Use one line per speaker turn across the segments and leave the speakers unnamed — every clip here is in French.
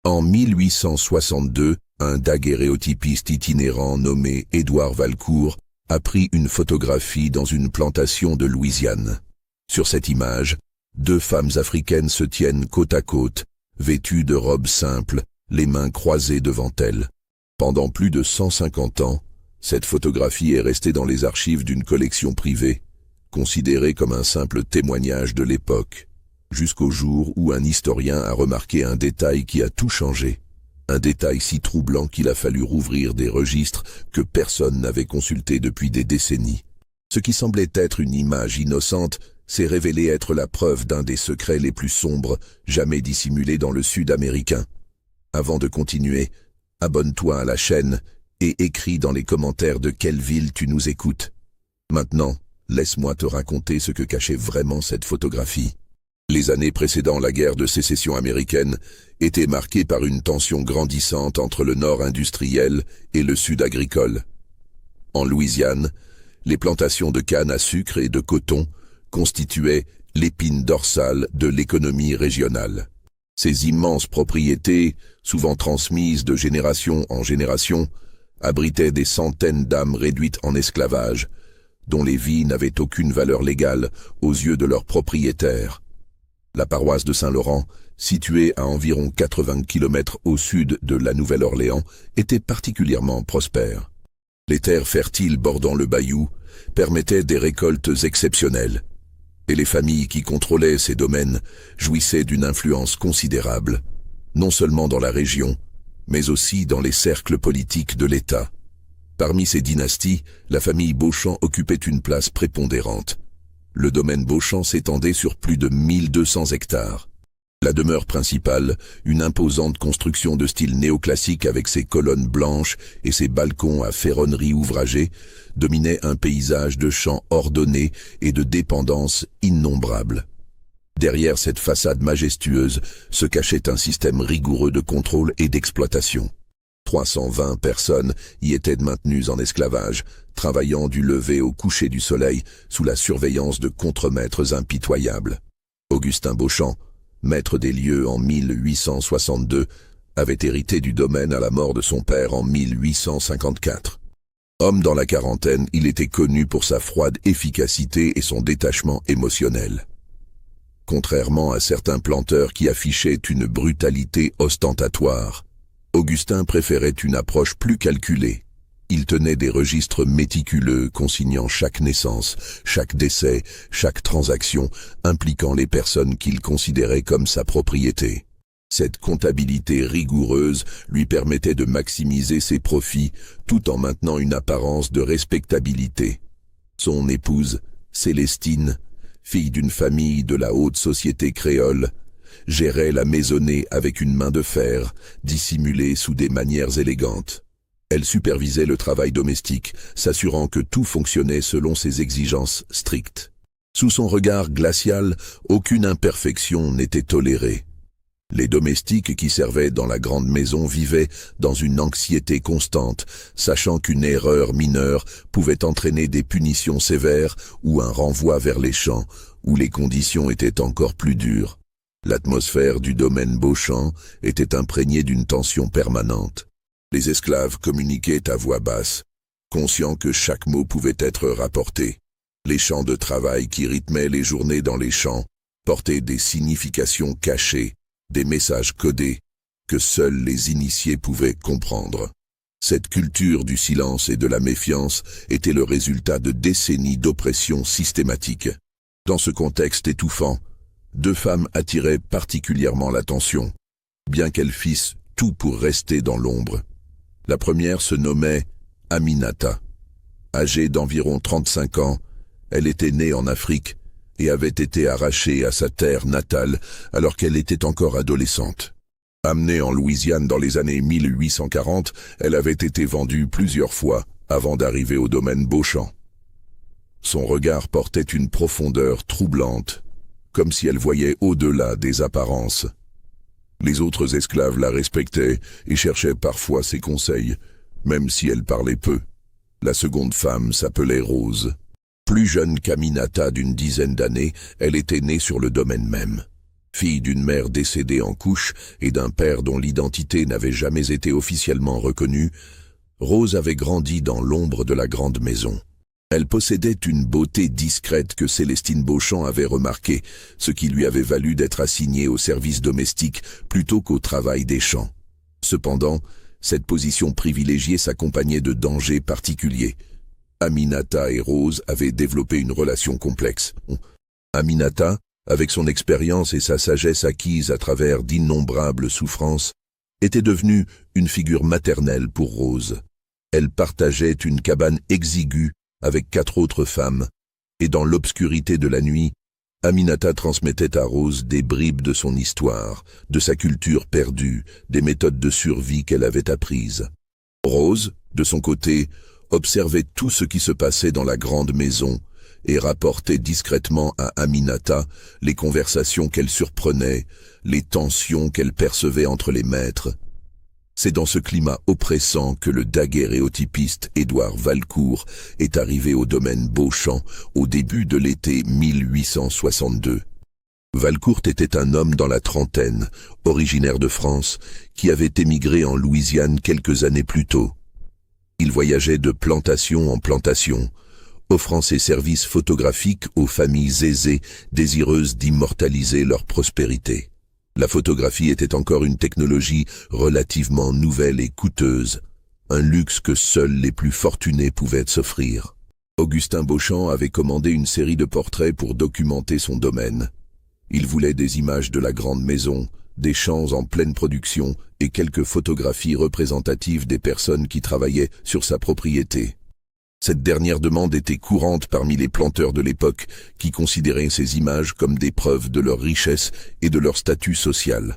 En 1862, un daguerréotypiste itinérant nommé Édouard Valcourt a pris une photographie dans une plantation de Louisiane. Sur cette image, deux femmes africaines se tiennent côte à côte, vêtues de robes simples, les mains croisées devant elles. Pendant plus de 150 ans, cette photographie est restée dans les archives d'une collection privée, considérée comme un simple témoignage de l'époque, jusqu'au jour où un historien a remarqué un détail qui a tout changé. Un détail si troublant qu'il a fallu rouvrir des registres que personne n'avait consultés depuis des décennies. Ce qui semblait être une image innocente s'est révélé être la preuve d'un des secrets les plus sombres jamais dissimulés dans le Sud américain. Avant de continuer, abonne-toi à la chaîne et écris dans les commentaires de quelle ville tu nous écoutes. Maintenant, laisse-moi te raconter ce que cachait vraiment cette photographie. Les années précédant la guerre de sécession américaine étaient marquées par une tension grandissante entre le nord industriel et le sud agricole. En Louisiane, les plantations de canne à sucre et de coton constituaient l'épine dorsale de l'économie régionale. Ces immenses propriétés, souvent transmises de génération en génération, abritaient des centaines d'âmes réduites en esclavage, dont les vies n'avaient aucune valeur légale aux yeux de leurs propriétaires. La paroisse de Saint-Laurent, située à environ 80 km au sud de la Nouvelle-Orléans, était particulièrement prospère. Les terres fertiles bordant le bayou permettaient des récoltes exceptionnelles, et les familles qui contrôlaient ces domaines jouissaient d'une influence considérable, non seulement dans la région, mais aussi dans les cercles politiques de l'État. Parmi ces dynasties, la famille Beauchamp occupait une place prépondérante. Le domaine Beauchamp s'étendait sur plus de 1200 hectares. La demeure principale, une imposante construction de style néoclassique avec ses colonnes blanches et ses balcons à ferronnerie ouvragée, dominait un paysage de champs ordonnés et de dépendances innombrables. Derrière cette façade majestueuse se cachait un système rigoureux de contrôle et d'exploitation. 320 personnes y étaient maintenues en esclavage, travaillant du lever au coucher du soleil sous la surveillance de contremaîtres impitoyables. Augustin Beauchamp, maître des lieux en 1862, avait hérité du domaine à la mort de son père en 1854. Homme dans la quarantaine, il était connu pour sa froide efficacité et son détachement émotionnel. Contrairement à certains planteurs qui affichaient une brutalité ostentatoire, Augustin préférait une approche plus calculée. Il tenait des registres méticuleux consignant chaque naissance, chaque décès, chaque transaction impliquant les personnes qu'il considérait comme sa propriété. Cette comptabilité rigoureuse lui permettait de maximiser ses profits tout en maintenant une apparence de respectabilité. Son épouse, Célestine, fille d'une famille de la haute société créole, gérait la maisonnée avec une main de fer, dissimulée sous des manières élégantes. Elle supervisait le travail domestique, s'assurant que tout fonctionnait selon ses exigences strictes. Sous son regard glacial, aucune imperfection n'était tolérée. Les domestiques qui servaient dans la grande maison vivaient dans une anxiété constante, sachant qu'une erreur mineure pouvait entraîner des punitions sévères ou un renvoi vers les champs, où les conditions étaient encore plus dures. L'atmosphère du domaine Beauchamp était imprégnée d'une tension permanente. Les esclaves communiquaient à voix basse, conscients que chaque mot pouvait être rapporté. Les chants de travail qui rythmaient les journées dans les champs portaient des significations cachées, des messages codés que seuls les initiés pouvaient comprendre. Cette culture du silence et de la méfiance était le résultat de décennies d'oppression systématique. Dans ce contexte étouffant, deux femmes attiraient particulièrement l'attention, bien qu'elles fissent tout pour rester dans l'ombre. La première se nommait Aminata. Âgée d'environ 35 ans, elle était née en Afrique et avait été arrachée à sa terre natale alors qu'elle était encore adolescente. Amenée en Louisiane dans les années 1840, elle avait été vendue plusieurs fois avant d'arriver au domaine Beauchamp. Son regard portait une profondeur troublante, comme si elle voyait au-delà des apparences. Les autres esclaves la respectaient et cherchaient parfois ses conseils, même si elle parlait peu. La seconde femme s'appelait Rose. Plus jeune qu'Aminata d'une dizaine d'années, elle était née sur le domaine même. Fille d'une mère décédée en couche et d'un père dont l'identité n'avait jamais été officiellement reconnue, Rose avait grandi dans l'ombre de la grande maison. Elle possédait une beauté discrète que Célestine Beauchamp avait remarquée, ce qui lui avait valu d'être assignée au service domestique plutôt qu'au travail des champs. Cependant, cette position privilégiée s'accompagnait de dangers particuliers. Aminata et Rose avaient développé une relation complexe. Aminata, avec son expérience et sa sagesse acquise à travers d'innombrables souffrances, était devenue une figure maternelle pour Rose. Elle partageait une cabane exiguë avec 4 autres femmes, et dans l'obscurité de la nuit, Aminata transmettait à Rose des bribes de son histoire, de sa culture perdue, des méthodes de survie qu'elle avait apprises. Rose, de son côté, observait tout ce qui se passait dans la grande maison et rapportait discrètement à Aminata les conversations qu'elle surprenait, les tensions qu'elle percevait entre les maîtres. C'est dans ce climat oppressant que le daguerréotypiste Édouard Valcourt est arrivé au domaine Beauchamp au début de l'été 1862. Valcourt était un homme dans la trentaine, originaire de France, qui avait émigré en Louisiane quelques années plus tôt. Il voyageait de plantation en plantation, offrant ses services photographiques aux familles aisées désireuses d'immortaliser leur prospérité. La photographie était encore une technologie relativement nouvelle et coûteuse, un luxe que seuls les plus fortunés pouvaient s'offrir. Augustin Beauchamp avait commandé une série de portraits pour documenter son domaine. Il voulait des images de la grande maison, des champs en pleine production et quelques photographies représentatives des personnes qui travaillaient sur sa propriété. Cette dernière demande était courante parmi les planteurs de l'époque qui considéraient ces images comme des preuves de leur richesse et de leur statut social.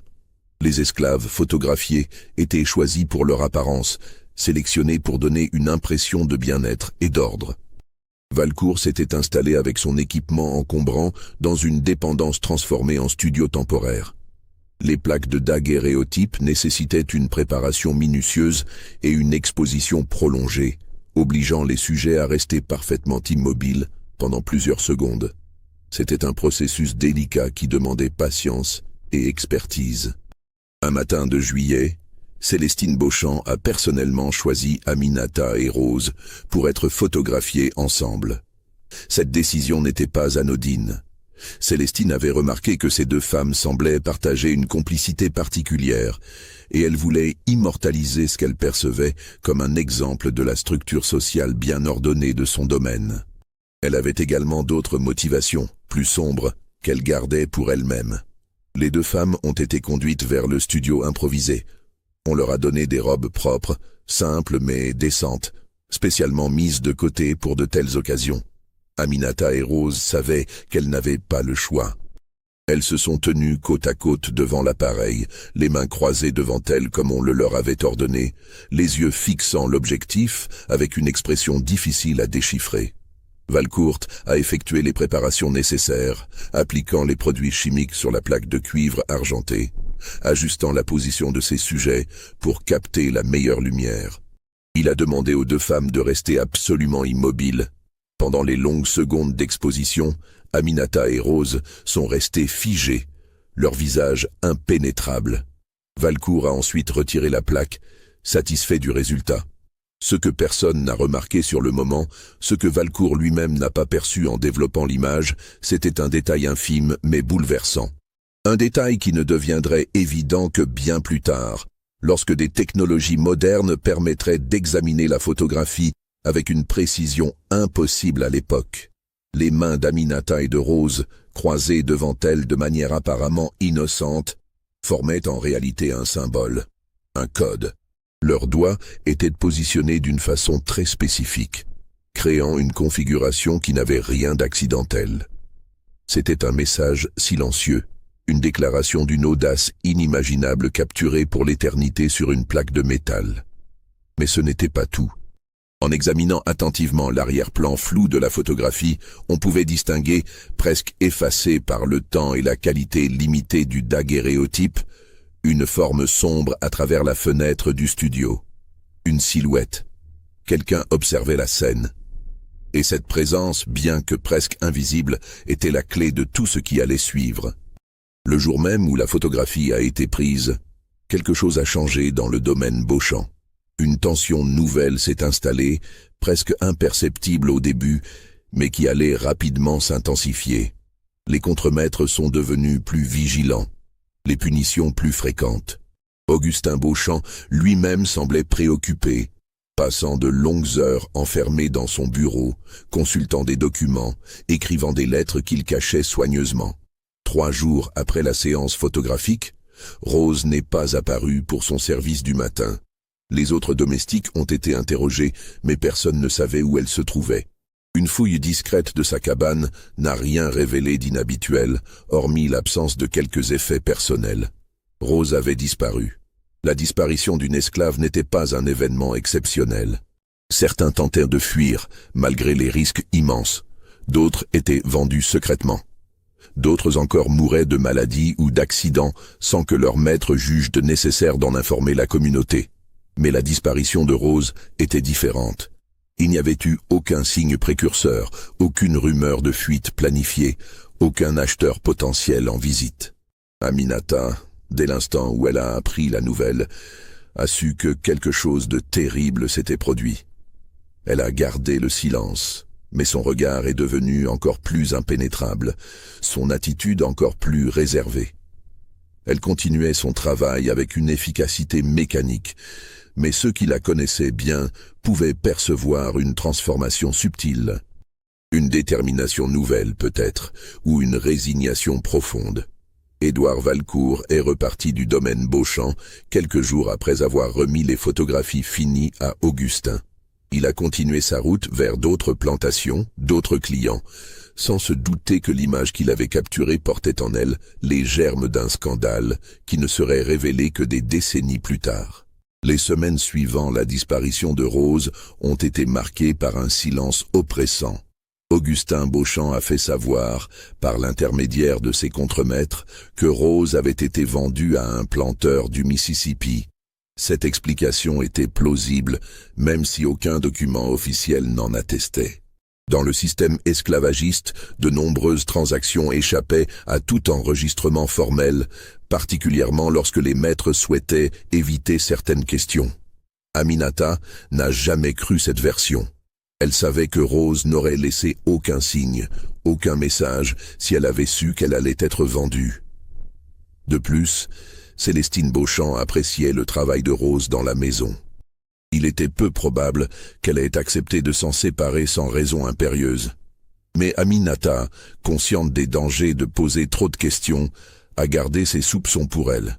Les esclaves photographiés étaient choisis pour leur apparence, sélectionnés pour donner une impression de bien-être et d'ordre. Valcourt s'était installé avec son équipement encombrant dans une dépendance transformée en studio temporaire. Les plaques de daguerréotype nécessitaient une préparation minutieuse et une exposition prolongée, obligeant les sujets à rester parfaitement immobiles pendant plusieurs secondes. C'était un processus délicat qui demandait patience et expertise. Un matin de juillet, Célestine Beauchamp a personnellement choisi Aminata et Rose pour être photographiées ensemble. Cette décision n'était pas anodine. Célestine avait remarqué que ces 2 femmes semblaient partager une complicité particulière, et elle voulait immortaliser ce qu'elle percevait comme un exemple de la structure sociale bien ordonnée de son domaine. Elle avait également d'autres motivations, plus sombres, qu'elle gardait pour elle-même. Les 2 femmes ont été conduites vers le studio improvisé. On leur a donné des robes propres, simples mais décentes, spécialement mises de côté pour de telles occasions. Aminata et Rose savaient qu'elles n'avaient pas le choix. Elles se sont tenues côte à côte devant l'appareil, les mains croisées devant elles comme on le leur avait ordonné, les yeux fixant l'objectif avec une expression difficile à déchiffrer. Valcourt a effectué les préparations nécessaires, appliquant les produits chimiques sur la plaque de cuivre argentée, ajustant la position de ses sujets pour capter la meilleure lumière. Il a demandé aux 2 femmes de rester absolument immobiles. Pendant les longues secondes d'exposition, Aminata et Rose sont restées figées, leur visage impénétrable. Valcourt a ensuite retiré la plaque, satisfait du résultat. Ce que personne n'a remarqué sur le moment, ce que Valcourt lui-même n'a pas perçu en développant l'image, c'était un détail infime mais bouleversant. Un détail qui ne deviendrait évident que bien plus tard, lorsque des technologies modernes permettraient d'examiner la photographie avec une précision impossible à l'époque. Les mains d'Aminata et de Rose, croisées devant elles de manière apparemment innocente, formaient en réalité un symbole, un code. Leurs doigts étaient positionnés d'une façon très spécifique, créant une configuration qui n'avait rien d'accidentel. C'était un message silencieux, une déclaration d'une audace inimaginable capturée pour l'éternité sur une plaque de métal. Mais ce n'était pas tout. En examinant attentivement l'arrière-plan flou de la photographie, on pouvait distinguer, presque effacé par le temps et la qualité limitée du daguerréotype, une forme sombre à travers la fenêtre du studio. Une silhouette. Quelqu'un observait la scène. Et cette présence, bien que presque invisible, était la clé de tout ce qui allait suivre. Le jour même où la photographie a été prise, quelque chose a changé dans le domaine Beauchamp. Une tension nouvelle s'est installée, presque imperceptible au début, mais qui allait rapidement s'intensifier. Les contremaîtres sont devenus plus vigilants, les punitions plus fréquentes. Augustin Beauchamp lui-même semblait préoccupé, passant de longues heures enfermé dans son bureau, consultant des documents, écrivant des lettres qu'il cachait soigneusement. 3 jours après la séance photographique, Rose n'est pas apparue pour son service du matin. Les autres domestiques ont été interrogés, mais personne ne savait où elle se trouvait. Une fouille discrète de sa cabane n'a rien révélé d'inhabituel, hormis l'absence de quelques effets personnels. Rose avait disparu. La disparition d'une esclave n'était pas un événement exceptionnel. Certains tentèrent de fuir, malgré les risques immenses. D'autres étaient vendus secrètement. D'autres encore mouraient de maladies ou d'accidents sans que leur maître juge de nécessaire d'en informer la communauté. Mais la disparition de Rose était différente. Il n'y avait eu aucun signe précurseur, aucune rumeur de fuite planifiée, aucun acheteur potentiel en visite. Aminata, dès l'instant où elle a appris la nouvelle, a su que quelque chose de terrible s'était produit. Elle a gardé le silence, mais son regard est devenu encore plus impénétrable, son attitude encore plus réservée. Elle continuait son travail avec une efficacité mécanique, mais ceux qui la connaissaient bien pouvaient percevoir une transformation subtile. Une détermination nouvelle peut-être, ou une résignation profonde. Édouard Valcourt est reparti du domaine Beauchamp quelques jours après avoir remis les photographies finies à Augustin. Il a continué sa route vers d'autres plantations, d'autres clients, sans se douter que l'image qu'il avait capturée portait en elle les germes d'un scandale qui ne serait révélé que des décennies plus tard. Les semaines suivant la disparition de Rose ont été marquées par un silence oppressant. Augustin Beauchamp a fait savoir, par l'intermédiaire de ses contremaîtres, que Rose avait été vendue à un planteur du Mississippi. Cette explication était plausible, même si aucun document officiel n'en attestait. Dans le système esclavagiste, de nombreuses transactions échappaient à tout enregistrement formel, particulièrement lorsque les maîtres souhaitaient éviter certaines questions. Aminata n'a jamais cru cette version. Elle savait que Rose n'aurait laissé aucun signe, aucun message, si elle avait su qu'elle allait être vendue. De plus, Célestine Beauchamp appréciait le travail de Rose dans la maison. Il était peu probable qu'elle ait accepté de s'en séparer sans raison impérieuse. Mais Aminata, consciente des dangers de poser trop de questions, a gardé ses soupçons pour elle.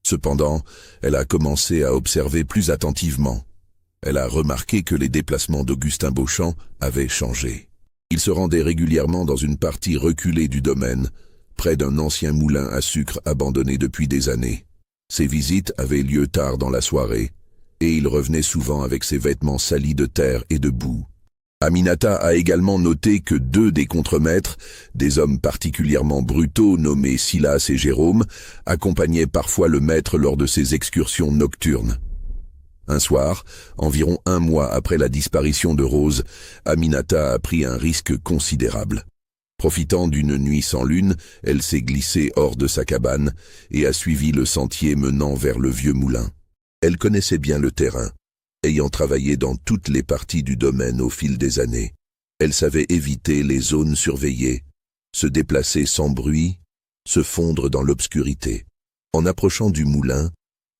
Cependant, elle a commencé à observer plus attentivement. Elle a remarqué que les déplacements d'Augustin Beauchamp avaient changé. Il se rendait régulièrement dans une partie reculée du domaine, près d'un ancien moulin à sucre abandonné depuis des années. Ces visites avaient lieu tard dans la soirée, et il revenait souvent avec ses vêtements salis de terre et de boue. Aminata a également noté que 2 des contremaîtres, des hommes particulièrement brutaux nommés Silas et Jérôme, accompagnaient parfois le maître lors de ses excursions nocturnes. Un soir, environ 1 mois après la disparition de Rose, Aminata a pris un risque considérable. Profitant d'une nuit sans lune, elle s'est glissée hors de sa cabane et a suivi le sentier menant vers le vieux moulin. Elle connaissait bien le terrain, ayant travaillé dans toutes les parties du domaine au fil des années. Elle savait éviter les zones surveillées, se déplacer sans bruit, se fondre dans l'obscurité. En approchant du moulin,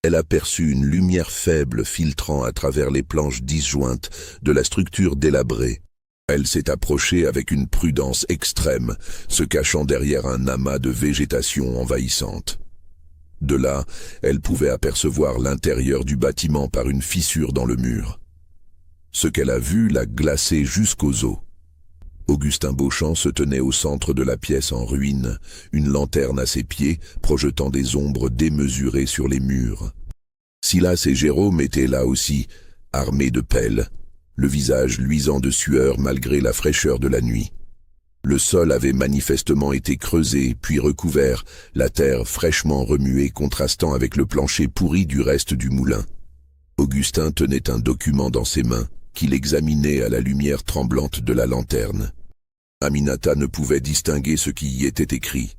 elle aperçut une lumière faible filtrant à travers les planches disjointes de la structure délabrée. Elle s'est approchée avec une prudence extrême, se cachant derrière un amas de végétation envahissante. De là, elle pouvait apercevoir l'intérieur du bâtiment par une fissure dans le mur. Ce qu'elle a vu l'a glacée jusqu'aux os. Augustin Beauchamp se tenait au centre de la pièce en ruine, une lanterne à ses pieds projetant des ombres démesurées sur les murs. Silas et Jérôme étaient là aussi, armés de pelles, le visage luisant de sueur malgré la fraîcheur de la nuit. Le sol avait manifestement été creusé, puis recouvert, la terre fraîchement remuée contrastant avec le plancher pourri du reste du moulin. Augustin tenait un document dans ses mains, qu'il examinait à la lumière tremblante de la lanterne. Aminata ne pouvait distinguer ce qui y était écrit,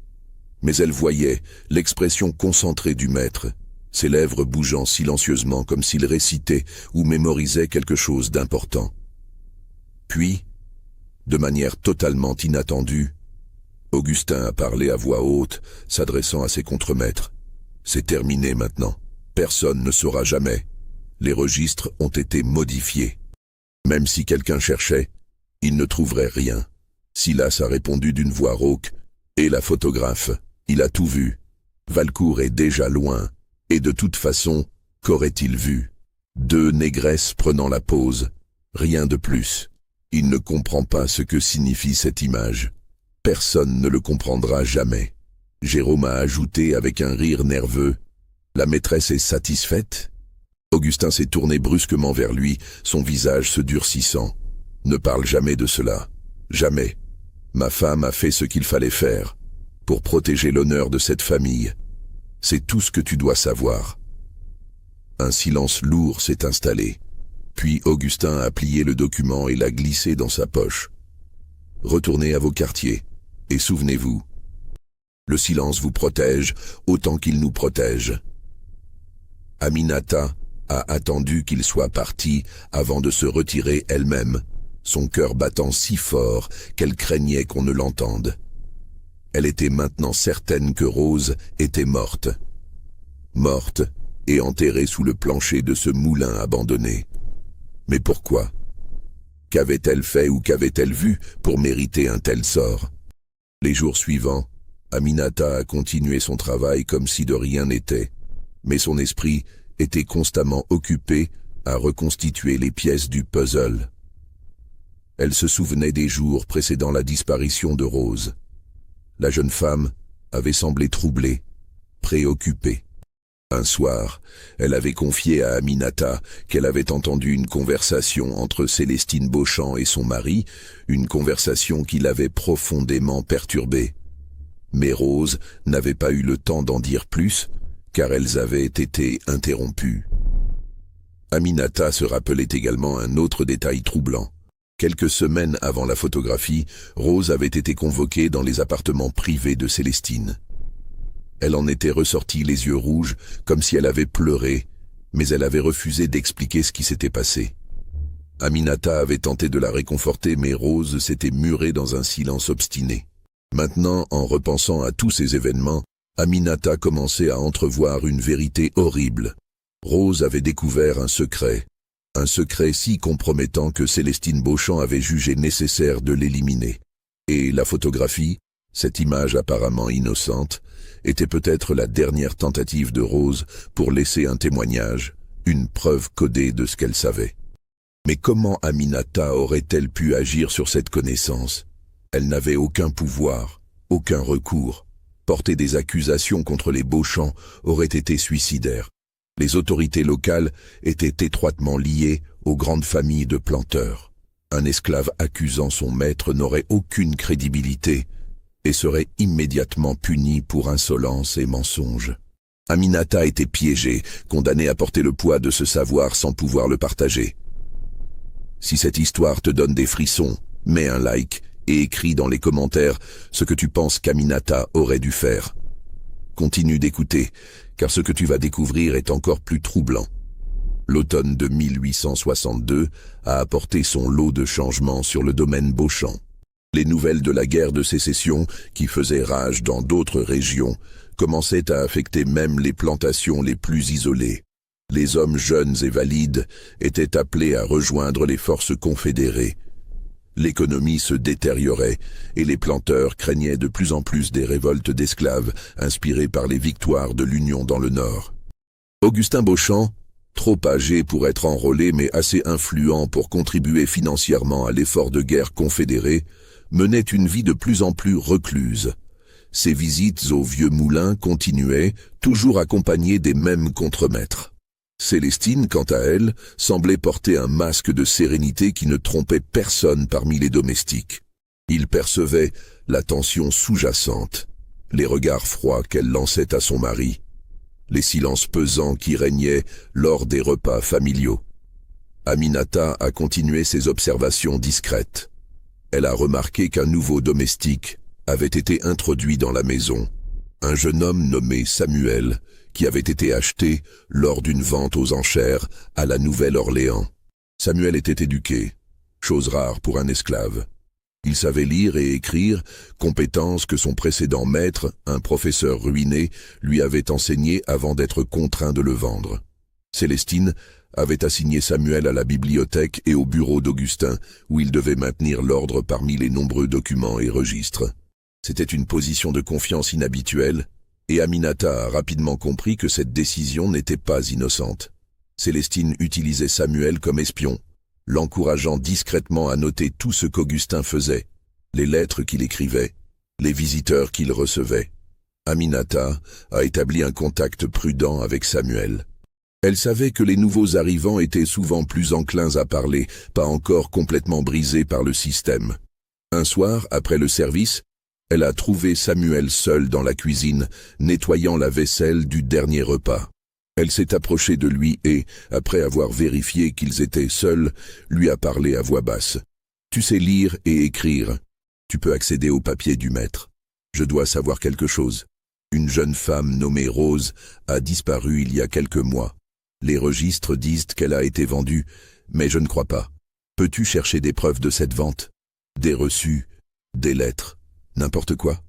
Mais elle voyait l'expression concentrée du maître, ses lèvres bougeant silencieusement comme s'il récitait ou mémorisait quelque chose d'important. Puis, de manière totalement inattendue, Augustin a parlé à voix haute, s'adressant à ses contremaîtres. « C'est terminé maintenant. Personne ne saura jamais. Les registres ont été modifiés. Même si quelqu'un cherchait, il ne trouverait rien. » Silas a répondu d'une voix rauque. « Et la photographe, il a tout vu. Valcourt est déjà loin. Et de toute façon, qu'aurait-il vu? Deux négresses prenant la pose. Rien de plus. Il ne comprend pas ce que signifie cette image. Personne ne le comprendra jamais. » Jérôme a ajouté avec un rire nerveux. « La maîtresse est satisfaite ?» Augustin s'est tourné brusquement vers lui, son visage se durcissant. « Ne parle jamais de cela. Jamais. Ma femme a fait ce qu'il fallait faire, pour protéger l'honneur de cette famille. C'est tout ce que tu dois savoir. » Un silence lourd s'est installé. Puis Augustin a plié le document et l'a glissé dans sa poche. « Retournez à vos quartiers, et souvenez-vous, le silence vous protège autant qu'il nous protège. » Aminata a attendu qu'il soit parti avant de se retirer elle-même, son cœur battant si fort qu'elle craignait qu'on ne l'entende. Elle était maintenant certaine que Rose était morte. Morte et enterrée sous le plancher de ce moulin abandonné. Mais pourquoi? Qu'avait-elle fait ou qu'avait-elle vu pour mériter un tel sort? Les jours suivants, Aminata a continué son travail comme si de rien n'était, mais son esprit était constamment occupé à reconstituer les pièces du puzzle. Elle se souvenait des jours précédant la disparition de Rose. La jeune femme avait semblé troublée, préoccupée. Un soir, elle avait confié à Aminata qu'elle avait entendu une conversation entre Célestine Beauchamp et son mari, une conversation qui l'avait profondément perturbée. Mais Rose n'avait pas eu le temps d'en dire plus, car elles avaient été interrompues. Aminata se rappelait également un autre détail troublant. Quelques semaines avant la photographie, Rose avait été convoquée dans les appartements privés de Célestine. Elle en était ressortie les yeux rouges, comme si elle avait pleuré, mais elle avait refusé d'expliquer ce qui s'était passé. Aminata avait tenté de la réconforter, mais Rose s'était murée dans un silence obstiné. Maintenant, en repensant à tous ces événements, Aminata commençait à entrevoir une vérité horrible. Rose avait découvert un secret si compromettant que Célestine Beauchamp avait jugé nécessaire de l'éliminer. Et la photographie, cette image apparemment innocente, était peut-être la dernière tentative de Rose pour laisser un témoignage, une preuve codée de ce qu'elle savait. Mais comment Aminata aurait-elle pu agir sur cette connaissance? Elle n'avait aucun pouvoir, aucun recours. Porter des accusations contre les Beauchamp aurait été suicidaire. Les autorités locales étaient étroitement liées aux grandes familles de planteurs. Un esclave accusant son maître n'aurait aucune crédibilité et serait immédiatement puni pour insolence et mensonge. Aminata était piégée, condamnée à porter le poids de ce savoir sans pouvoir le partager. Si cette histoire te donne des frissons, mets un like et écris dans les commentaires ce que tu penses qu'Aminata aurait dû faire. Continue d'écouter, car ce que tu vas découvrir est encore plus troublant. L'automne de 1862 a apporté son lot de changements sur le domaine Beauchamp. Les nouvelles de la guerre de sécession, qui faisait rage dans d'autres régions, commençaient à affecter même les plantations les plus isolées. Les hommes jeunes et valides étaient appelés à rejoindre les forces confédérées. L'économie se détériorait et les planteurs craignaient de plus en plus des révoltes d'esclaves inspirées par les victoires de l'Union dans le Nord. Augustin Beauchamp, trop âgé pour être enrôlé mais assez influent pour contribuer financièrement à l'effort de guerre confédéré, menait une vie de plus en plus recluse. Ses visites au vieux moulin continuaient, toujours accompagnées des mêmes contremaîtres. Célestine, quant à elle, semblait porter un masque de sérénité qui ne trompait personne parmi les domestiques. Il percevait la tension sous-jacente, les regards froids qu'elle lançait à son mari, les silences pesants qui régnaient lors des repas familiaux. Aminata a continué ses observations discrètes. Elle a remarqué qu'un nouveau domestique avait été introduit dans la maison. un jeune homme nommé Samuel, qui avait été acheté lors d'une vente aux enchères à la Nouvelle-Orléans. Samuel était éduqué, chose rare pour un esclave. Il savait lire et écrire, compétence que son précédent maître, un professeur ruiné, lui avait enseignée avant d'être contraint de le vendre. Célestine avait assigné Samuel à la bibliothèque et au bureau d'Augustin, où il devait maintenir l'ordre parmi les nombreux documents et registres. C'était une position de confiance inhabituelle, et Aminata a rapidement compris que cette décision n'était pas innocente. Célestine utilisait Samuel comme espion, l'encourageant discrètement à noter tout ce qu'Augustin faisait, les lettres qu'il écrivait, les visiteurs qu'il recevait. Aminata a établi un contact prudent avec Samuel. Elle savait que les nouveaux arrivants étaient souvent plus enclins à parler, pas encore complètement brisés par le système. Un soir, après le service, elle a trouvé Samuel seul dans la cuisine, nettoyant la vaisselle du dernier repas. Elle s'est approchée de lui et, après avoir vérifié qu'ils étaient seuls, lui a parlé à voix basse. « Tu sais lire et écrire. Tu peux accéder au papier du maître. Je dois savoir quelque chose. Une jeune femme nommée Rose a disparu il y a quelques mois. Les registres disent qu'elle a été vendue, mais je ne crois pas. Peux-tu chercher des preuves de cette vente? Des reçus, des lettres, n'importe quoi ?»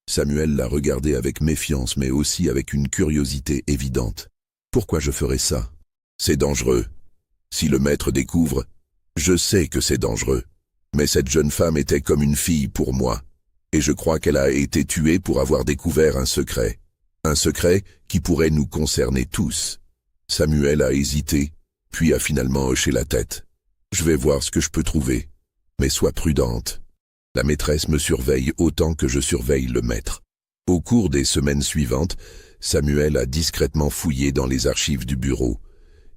Samuel l'a regardé avec méfiance, mais aussi avec une curiosité évidente. « Pourquoi je ferais ça? C'est dangereux. Si le maître découvre, je sais que c'est dangereux. Mais cette jeune femme était comme une fille pour moi, et je crois qu'elle a été tuée pour avoir découvert un secret. Un secret qui pourrait nous concerner tous. » Samuel a hésité, puis a finalement hoché la tête. « Je vais voir ce que je peux trouver, mais sois prudente. La maîtresse me surveille autant que je surveille le maître. » Au cours des semaines suivantes, Samuel a discrètement fouillé dans les archives du bureau.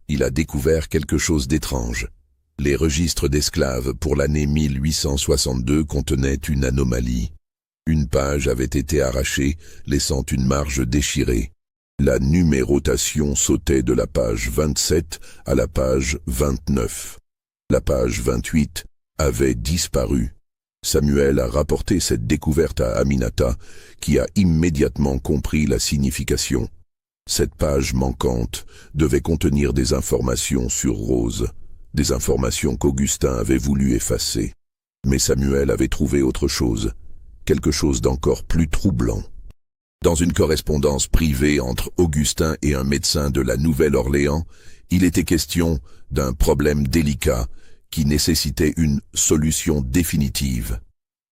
Il a découvert quelque chose d'étrange. Les registres d'esclaves pour l'année 1862 contenaient une anomalie. Une page avait été arrachée, laissant une marge déchirée. La numérotation sautait de la page 27 à la page 29. La page 28 avait disparu. Samuel a rapporté cette découverte à Aminata, qui a immédiatement compris la signification. Cette page manquante devait contenir des informations sur Rose, des informations qu'Augustin avait voulu effacer. Mais Samuel avait trouvé autre chose, quelque chose d'encore plus troublant. Dans une correspondance privée entre Augustin et un médecin de la Nouvelle-Orléans, il était question d'un problème délicat qui nécessitait une solution définitive.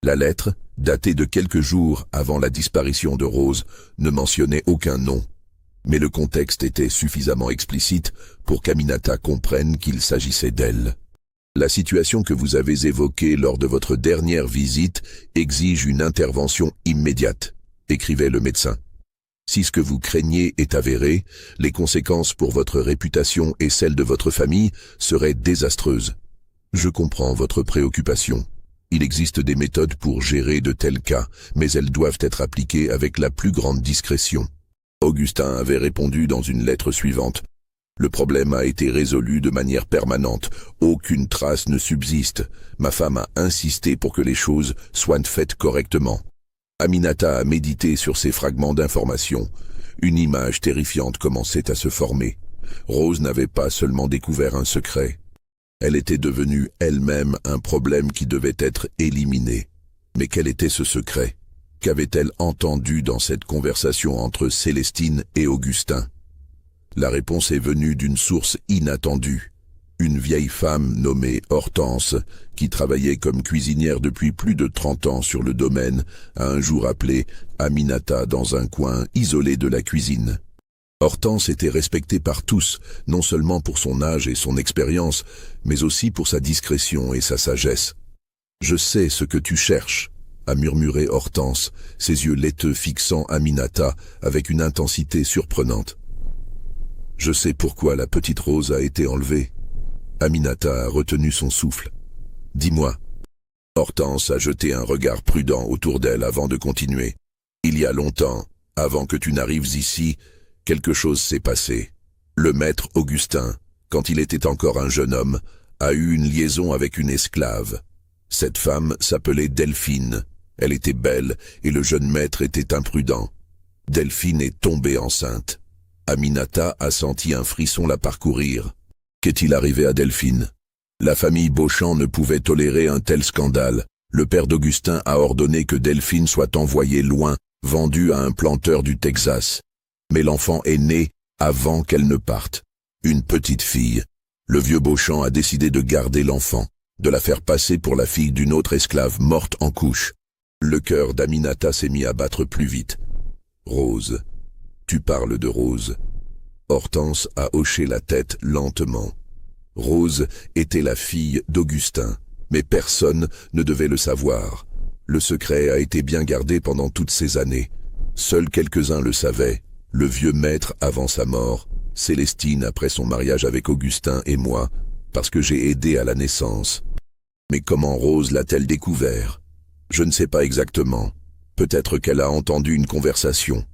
La lettre, datée de quelques jours avant la disparition de Rose, ne mentionnait aucun nom, mais le contexte était suffisamment explicite pour qu'Aminata comprenne qu'il s'agissait d'elle. La situation que vous avez évoquée lors de votre dernière visite exige une intervention immédiate, écrivait le médecin. Si ce que vous craignez est avéré, les conséquences pour votre réputation et celle de votre famille seraient désastreuses. Je comprends votre préoccupation. Il existe des méthodes pour gérer de tels cas, mais elles doivent être appliquées avec la plus grande discrétion. Augustin avait répondu dans une lettre suivante. Le problème a été résolu de manière permanente. Aucune trace ne subsiste. Ma femme a insisté pour que les choses soient faites correctement. Aminata a médité sur ces fragments d'informations. Une image terrifiante commençait à se former. Rose n'avait pas seulement découvert un secret. Elle était devenue elle-même un problème qui devait être éliminé. Mais quel était ce secret? Qu'avait-elle entendu dans cette conversation entre Célestine et Augustin? La réponse est venue d'une source inattendue. Une vieille femme nommée Hortense, qui travaillait comme cuisinière depuis plus de 30 ans sur le domaine, a un jour appelé Aminata dans un coin isolé de la cuisine. Hortense était respectée par tous, non seulement pour son âge et son expérience, mais aussi pour sa discrétion et sa sagesse. « Je sais ce que tu cherches », a murmuré Hortense, ses yeux laiteux fixant Aminata avec une intensité surprenante. « Je sais pourquoi la petite Rose a été enlevée. » Aminata a retenu son souffle. « Dis-moi. » Hortense a jeté un regard prudent autour d'elle avant de continuer. « Il y a longtemps, avant que tu n'arrives ici, quelque chose s'est passé. Le maître Augustin, quand il était encore un jeune homme, a eu une liaison avec une esclave. Cette femme s'appelait Delphine. Elle était belle et le jeune maître était imprudent. Delphine est tombée enceinte. Aminata a senti un frisson la parcourir. Qu'est-il arrivé à Delphine? La famille Beauchamp ne pouvait tolérer un tel scandale. Le père d'Augustin a ordonné que Delphine soit envoyée loin, vendue à un planteur du Texas. Mais l'enfant est né avant qu'elle ne parte. Une petite fille. Le vieux Beauchamp a décidé de garder l'enfant, de la faire passer pour la fille d'une autre esclave morte en couche. Le cœur d'Aminata s'est mis à battre plus vite. Rose. Tu parles de Rose. Hortense a hoché la tête lentement. Rose était la fille d'Augustin, mais personne ne devait le savoir. Le secret a été bien gardé pendant toutes ces années. Seuls quelques-uns le savaient. Le vieux maître avant sa mort, Célestine après son mariage avec Augustin et moi, parce que j'ai aidé à la naissance. Mais comment Rose l'a-t-elle découvert? Je ne sais pas exactement. Peut-être qu'elle a entendu une conversation.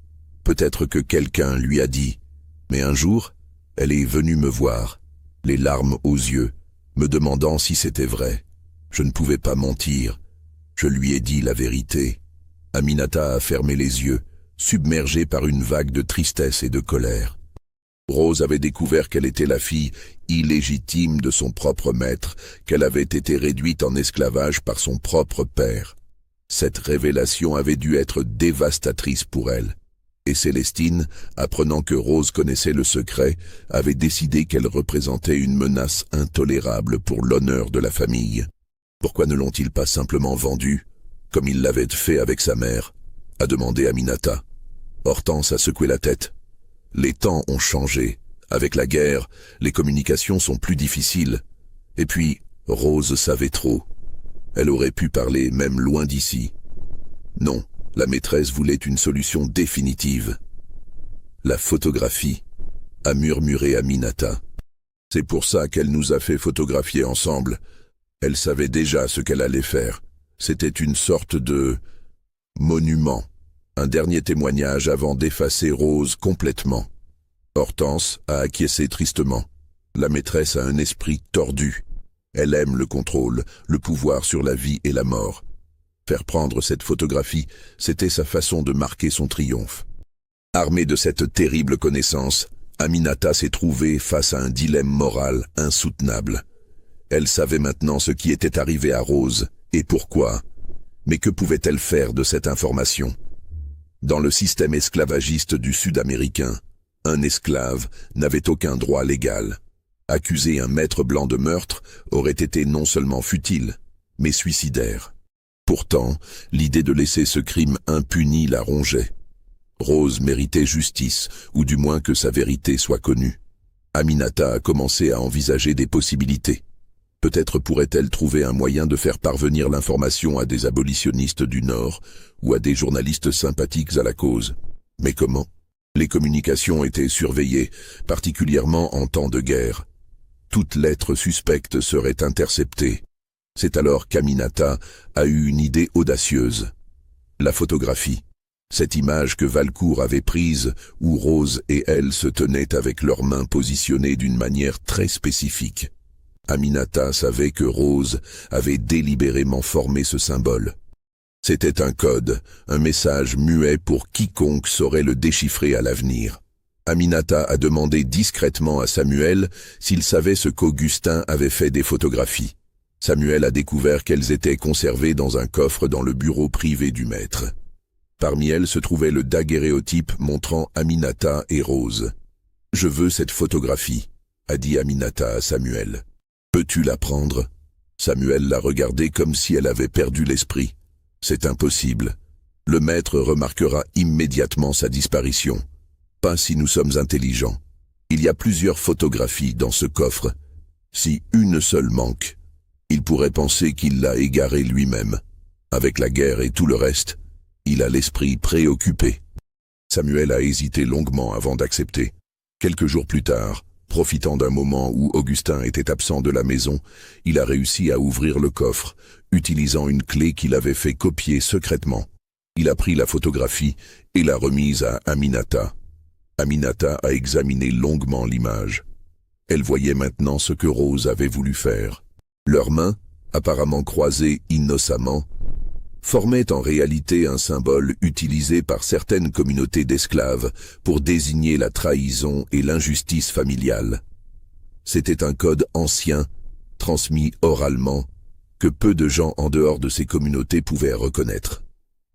Peut-être que quelqu'un lui a dit. Mais un jour, elle est venue me voir, les larmes aux yeux, me demandant si c'était vrai. Je ne pouvais pas mentir. Je lui ai dit la vérité. Aminata a fermé les yeux, submergée par une vague de tristesse et de colère. Rose avait découvert qu'elle était la fille illégitime de son propre maître, qu'elle avait été réduite en esclavage par son propre père. Cette révélation avait dû être dévastatrice pour elle. Et Célestine, apprenant que Rose connaissait le secret, avait décidé qu'elle représentait une menace intolérable pour l'honneur de la famille. Pourquoi ne l'ont-ils pas simplement vendue, comme ils l'avaient fait avec sa mère, a demandé Aminata. Hortense a secoué la tête. Les temps ont changé. Avec la guerre, les communications sont plus difficiles. Et puis, Rose savait trop. Elle aurait pu parler même loin d'ici. Non, la maîtresse voulait une solution définitive. La photographie, a murmuré Aminata. C'est pour ça qu'elle nous a fait photographier ensemble. Elle savait déjà ce qu'elle allait faire. C'était une sorte de monument. Un dernier témoignage avant d'effacer Rose complètement. Hortense a acquiescé tristement. La maîtresse a un esprit tordu. Elle aime le contrôle, le pouvoir sur la vie et la mort. Faire prendre cette photographie, c'était sa façon de marquer son triomphe. Armée de cette terrible connaissance, Aminata s'est trouvée face à un dilemme moral insoutenable. Elle savait maintenant ce qui était arrivé à Rose, et pourquoi. Mais que pouvait-elle faire de cette information? Dans le système esclavagiste du Sud-Américain, un esclave n'avait aucun droit légal. Accuser un maître blanc de meurtre aurait été non seulement futile, mais suicidaire. Pourtant, l'idée de laisser ce crime impuni la rongeait. Rose méritait justice, ou du moins que sa vérité soit connue. Aminata a commencé à envisager des possibilités. Peut-être pourrait-elle trouver un moyen de faire parvenir l'information à des abolitionnistes du Nord ou à des journalistes sympathiques à la cause. Mais comment? Les communications étaient surveillées, particulièrement en temps de guerre. Toute lettre suspecte serait interceptée. C'est alors qu'Aminata a eu une idée audacieuse. La photographie. Cette image que Valcourt avait prise, où Rose et elle se tenaient avec leurs mains positionnées d'une manière très spécifique. Aminata savait que Rose avait délibérément formé ce symbole. C'était un code, un message muet pour quiconque saurait le déchiffrer à l'avenir. Aminata a demandé discrètement à Samuel s'il savait ce qu'Augustin avait fait des photographies. Samuel a découvert qu'elles étaient conservées dans un coffre dans le bureau privé du maître. Parmi elles se trouvait le daguerréotype montrant Aminata et Rose. « Je veux cette photographie », a dit Aminata à Samuel. « Peux-tu la prendre ?» Samuel l'a regardée comme si elle avait perdu l'esprit. « C'est impossible. Le maître remarquera immédiatement sa disparition. Pas si nous sommes intelligents. Il y a plusieurs photographies dans ce coffre. Si une seule manque, il pourrait penser qu'il l'a égarée lui-même. Avec la guerre et tout le reste, il a l'esprit préoccupé. » Samuel a hésité longuement avant d'accepter. Quelques jours plus tard, profitant d'un moment où Augustin était absent de la maison, il a réussi à ouvrir le coffre, utilisant une clé qu'il avait fait copier secrètement. Il a pris la photographie et l'a remise à Aminata. Aminata a examiné longuement l'image. Elle voyait maintenant ce que Rose avait voulu faire. Leurs mains, apparemment croisées innocemment, formait en réalité un symbole utilisé par certaines communautés d'esclaves pour désigner la trahison et l'injustice familiale. C'était un code ancien, transmis oralement, que peu de gens en dehors de ces communautés pouvaient reconnaître.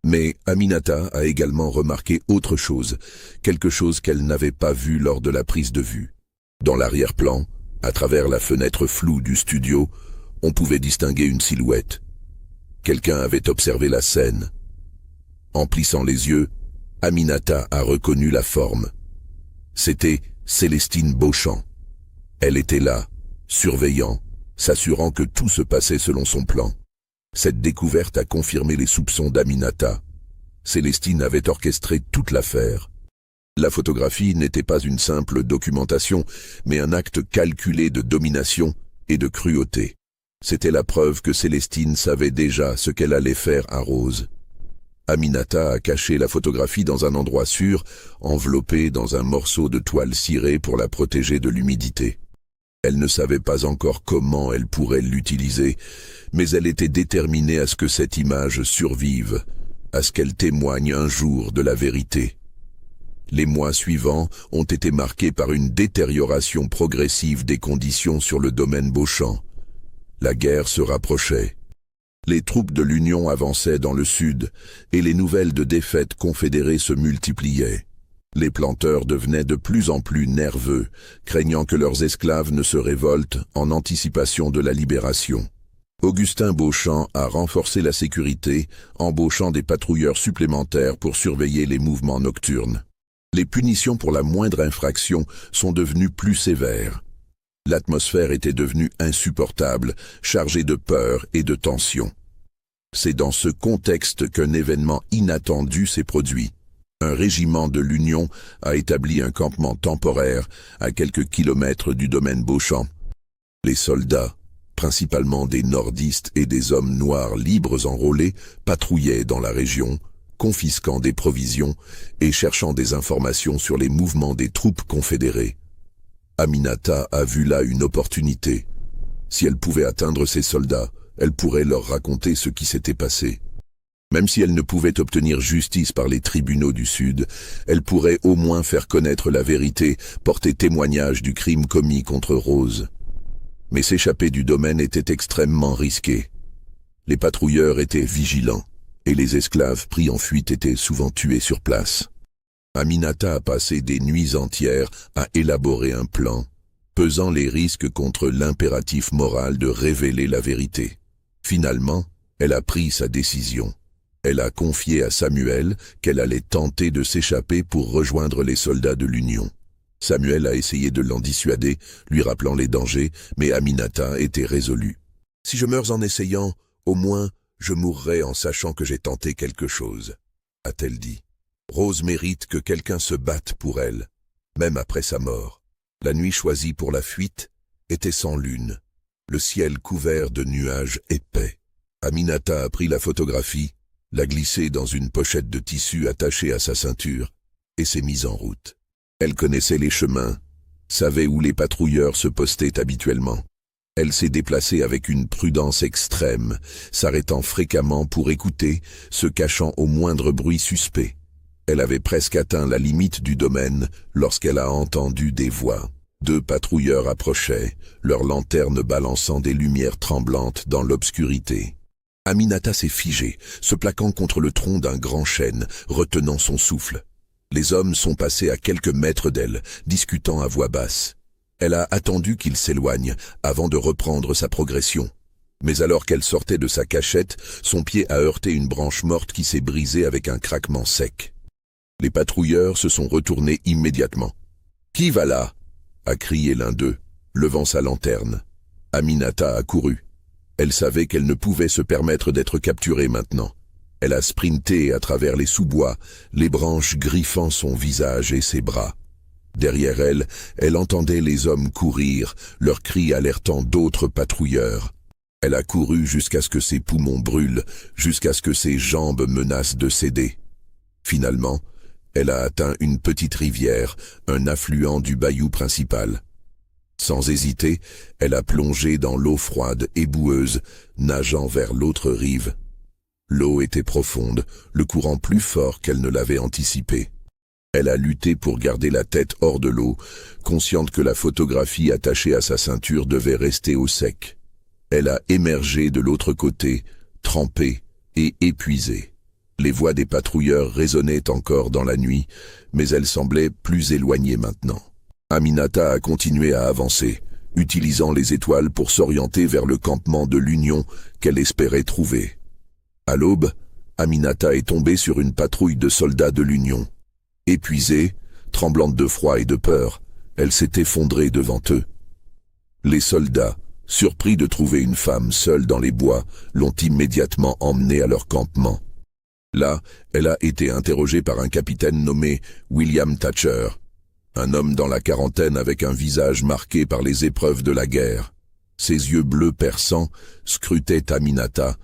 Mais Aminata a également remarqué autre chose, quelque chose qu'elle n'avait pas vu lors de la prise de vue. Dans l'arrière-plan, à travers la fenêtre floue du studio, on pouvait distinguer une silhouette. Quelqu'un avait observé la scène. En plissant les yeux, Aminata a reconnu la forme. C'était Célestine Beauchamp. Elle était là, surveillant, s'assurant que tout se passait selon son plan. Cette découverte a confirmé les soupçons d'Aminata. Célestine avait orchestré toute l'affaire. La photographie n'était pas une simple documentation, mais un acte calculé de domination et de cruauté. C'était la preuve que Célestine savait déjà ce qu'elle allait faire à Rose. Aminata a caché la photographie dans un endroit sûr, enveloppée dans un morceau de toile cirée pour la protéger de l'humidité. Elle ne savait pas encore comment elle pourrait l'utiliser, mais elle était déterminée à ce que cette image survive, à ce qu'elle témoigne un jour de la vérité. Les mois suivants ont été marqués par une détérioration progressive des conditions sur le domaine Beauchamp. La guerre se rapprochait. Les troupes de l'Union avançaient dans le sud, et les nouvelles de défaites confédérées se multipliaient. Les planteurs devenaient de plus en plus nerveux, craignant que leurs esclaves ne se révoltent en anticipation de la libération. Augustin Beauchamp a renforcé la sécurité, embauchant des patrouilleurs supplémentaires pour surveiller les mouvements nocturnes. Les punitions pour la moindre infraction sont devenues plus sévères. L'atmosphère était devenue insupportable, chargée de peur et de tension. C'est dans ce contexte qu'un événement inattendu s'est produit. Un régiment de l'Union a établi un campement temporaire à quelques kilomètres du domaine Beauchamp. Les soldats, principalement des nordistes et des hommes noirs libres enrôlés, patrouillaient dans la région, confisquant des provisions et cherchant des informations sur les mouvements des troupes confédérées. Aminata a vu là une opportunité. Si elle pouvait atteindre ces soldats, elle pourrait leur raconter ce qui s'était passé. Même si elle ne pouvait obtenir justice par les tribunaux du Sud, elle pourrait au moins faire connaître la vérité, porter témoignage du crime commis contre Rose. Mais s'échapper du domaine était extrêmement risqué. Les patrouilleurs étaient vigilants, et les esclaves pris en fuite étaient souvent tués sur place. Aminata a passé des nuits entières à élaborer un plan, pesant les risques contre l'impératif moral de révéler la vérité. Finalement, elle a pris sa décision. Elle a confié à Samuel qu'elle allait tenter de s'échapper pour rejoindre les soldats de l'Union. Samuel a essayé de l'en dissuader, lui rappelant les dangers, mais Aminata était résolue. « Si je meurs en essayant, au moins je mourrai en sachant que j'ai tenté quelque chose », a-t-elle dit. Rose mérite que quelqu'un se batte pour elle, même après sa mort. La nuit choisie pour la fuite était sans lune, le ciel couvert de nuages épais. Aminata a pris la photographie, l'a glissée dans une pochette de tissu attachée à sa ceinture et s'est mise en route. Elle connaissait les chemins, savait où les patrouilleurs se postaient habituellement. Elle s'est déplacée avec une prudence extrême, s'arrêtant fréquemment pour écouter, se cachant au moindre bruit suspect. Elle avait presque atteint la limite du domaine lorsqu'elle a entendu des voix. 2 patrouilleurs approchaient, leurs lanternes balançant des lumières tremblantes dans l'obscurité. Aminata s'est figée, se plaquant contre le tronc d'un grand chêne, retenant son souffle. Les hommes sont passés à quelques mètres d'elle, discutant à voix basse. Elle a attendu qu'il s'éloigne avant de reprendre sa progression. Mais alors qu'elle sortait de sa cachette, son pied a heurté une branche morte qui s'est brisée avec un craquement sec. Les patrouilleurs se sont retournés immédiatement. « Qui va là ?» a crié l'un d'eux, levant sa lanterne. Aminata a couru. Elle savait qu'elle ne pouvait se permettre d'être capturée maintenant. Elle a sprinté à travers les sous-bois, les branches griffant son visage et ses bras. Derrière elle, elle entendait les hommes courir, leurs cris alertant d'autres patrouilleurs. Elle a couru jusqu'à ce que ses poumons brûlent, jusqu'à ce que ses jambes menacent de céder. Finalement, elle a atteint une petite rivière, un affluent du bayou principal. Sans hésiter, elle a plongé dans l'eau froide et boueuse, nageant vers l'autre rive. L'eau était profonde, le courant plus fort qu'elle ne l'avait anticipé. Elle a lutté pour garder la tête hors de l'eau, consciente que la photographie attachée à sa ceinture devait rester au sec. Elle a émergé de l'autre côté, trempée et épuisée. Les voix des patrouilleurs résonnaient encore dans la nuit, mais elles semblaient plus éloignées maintenant. Aminata a continué à avancer, utilisant les étoiles pour s'orienter vers le campement de l'Union qu'elle espérait trouver. À l'aube, Aminata est tombée sur une patrouille de soldats de l'Union. Épuisée, tremblante de froid et de peur, elle s'est effondrée devant eux. Les soldats, surpris de trouver une femme seule dans les bois, l'ont immédiatement emmenée à leur campement. Là, elle a été interrogée par un capitaine nommé William Thatcher, un homme dans la quarantaine avec un visage marqué par les épreuves de la guerre. Ses yeux bleus perçants scrutaient Aminata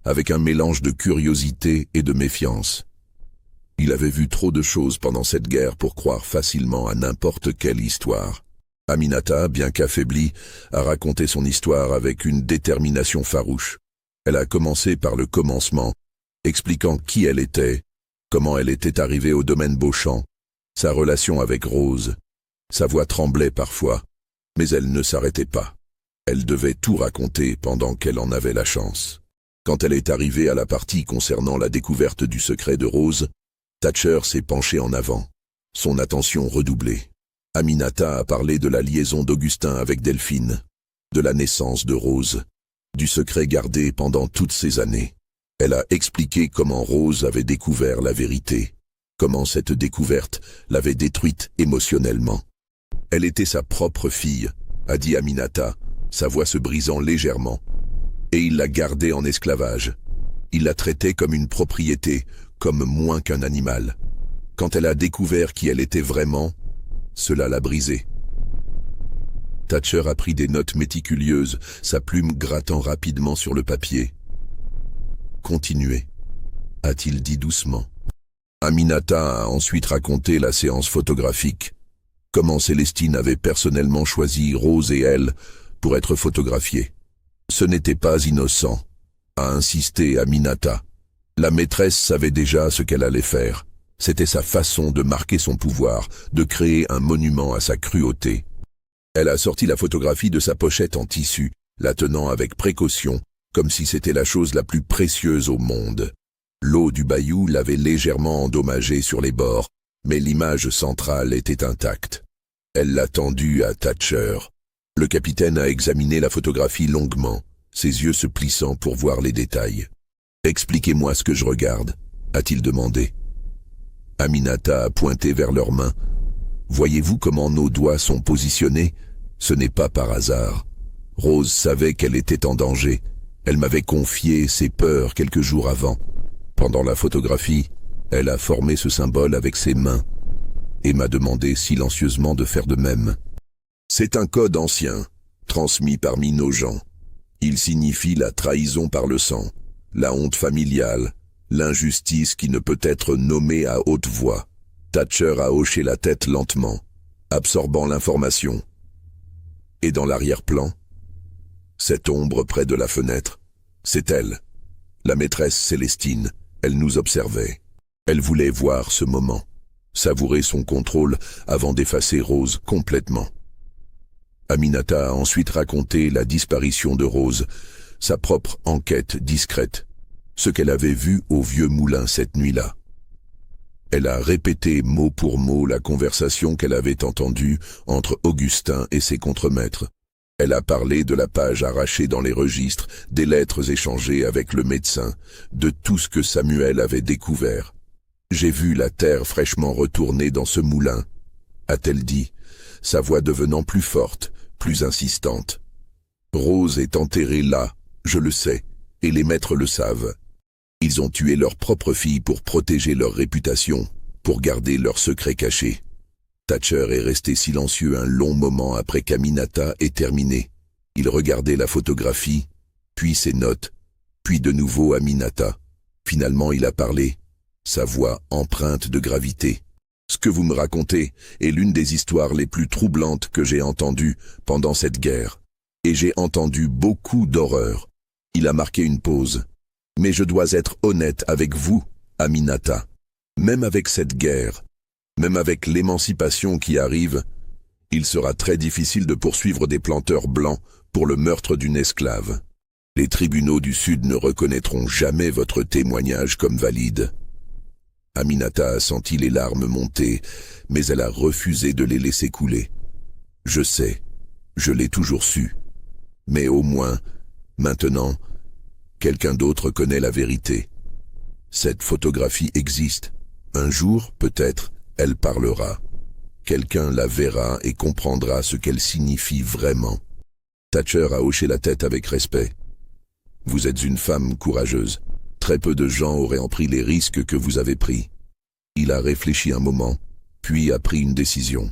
avec un mélange de curiosité et de méfiance. Il avait vu trop de choses pendant cette guerre pour croire facilement à n'importe quelle histoire. Aminata, bien qu'affaiblie, a raconté son histoire avec une détermination farouche. Elle a commencé par le commencement, expliquant qui elle était, comment elle était arrivée au domaine Beauchamp, sa relation avec Rose. Sa voix tremblait parfois, mais elle ne s'arrêtait pas. Elle devait tout raconter pendant qu'elle en avait la chance. Quand elle est arrivée à la partie concernant la découverte du secret de Rose, Thatcher s'est penché en avant, son attention redoublée. Aminata a parlé de la liaison d'Augustin avec Delphine, de la naissance de Rose, du secret gardé pendant toutes ces années. Elle a expliqué comment Rose avait découvert la vérité, comment cette découverte l'avait détruite émotionnellement. Elle était sa propre fille, a dit Aminata, sa voix se brisant légèrement. Et il l'a gardée en esclavage. Il la traitait comme une propriété, comme moins qu'un animal. Quand elle a découvert qui elle était vraiment, cela l'a brisée. Thatcher a pris des notes méticuleuses, sa plume grattant rapidement sur le papier. « Continuez », a-t-il dit doucement. Aminata a ensuite raconté la séance photographique, comment Célestine avait personnellement choisi Rose et elle pour être photographiées. Ce n'était pas innocent, a insisté Aminata. La maîtresse savait déjà ce qu'elle allait faire. C'était sa façon de marquer son pouvoir, de créer un monument à sa cruauté. Elle a sorti la photographie de sa pochette en tissu, la tenant avec précaution, comme si c'était la chose la plus précieuse au monde. L'eau du bayou l'avait légèrement endommagée sur les bords, mais l'image centrale était intacte. Elle l'a tendue à Thatcher. Le capitaine a examiné la photographie longuement, ses yeux se plissant pour voir les détails. « Expliquez-moi ce que je regarde », a-t-il demandé. Aminata a pointé vers leurs mains. « Voyez-vous comment nos doigts sont positionnés? Ce n'est pas par hasard. Rose savait qu'elle était en danger. Elle m'avait confié ses peurs quelques jours avant. Pendant la photographie, elle a formé ce symbole avec ses mains et m'a demandé silencieusement de faire de même. C'est un code ancien, transmis parmi nos gens. Il signifie la trahison par le sang, la honte familiale, l'injustice qui ne peut être nommée à haute voix. » Thatcher a hoché la tête lentement, absorbant l'information. Et dans l'arrière-plan, cette ombre près de la fenêtre, c'est elle, la maîtresse Célestine. Elle nous observait. Elle voulait voir ce moment, savourer son contrôle avant d'effacer Rose complètement. Aminata a ensuite raconté la disparition de Rose, sa propre enquête discrète, ce qu'elle avait vu au vieux moulin cette nuit-là. Elle a répété mot pour mot la conversation qu'elle avait entendue entre Augustin et ses contremaîtres. Elle a parlé de la page arrachée dans les registres, des lettres échangées avec le médecin, de tout ce que Samuel avait découvert. « J'ai vu la terre fraîchement retournée dans ce moulin », a-t-elle dit, sa voix devenant plus forte, plus insistante. « Rose est enterrée là, je le sais, et les maîtres le savent. Ils ont tué leur propre fille pour protéger leur réputation, pour garder leur secret caché. » Thatcher est resté silencieux un long moment après qu'Aminata ait terminé. Il regardait la photographie, puis ses notes, puis de nouveau Aminata. Finalement, il a parlé, sa voix empreinte de gravité. « Ce que vous me racontez est l'une des histoires les plus troublantes que j'ai entendues pendant cette guerre. Et j'ai entendu beaucoup d'horreurs. » Il a marqué une pause. Mais je dois être honnête avec vous, Aminata. Même avec cette guerre, même avec l'émancipation qui arrive, il sera très difficile de poursuivre des planteurs blancs pour le meurtre d'une esclave. Les tribunaux du Sud ne reconnaîtront jamais votre témoignage comme valide. Aminata a senti les larmes monter, mais elle a refusé de les laisser couler. Je sais, je l'ai toujours su. Mais au moins, maintenant, quelqu'un d'autre connaît la vérité. Cette photographie existe. Un jour, peut-être, elle parlera. Quelqu'un la verra et comprendra ce qu'elle signifie vraiment. Thatcher a hoché la tête avec respect. Vous êtes une femme courageuse. Très peu de gens auraient pris les risques que vous avez pris. Il a réfléchi un moment, puis a pris une décision.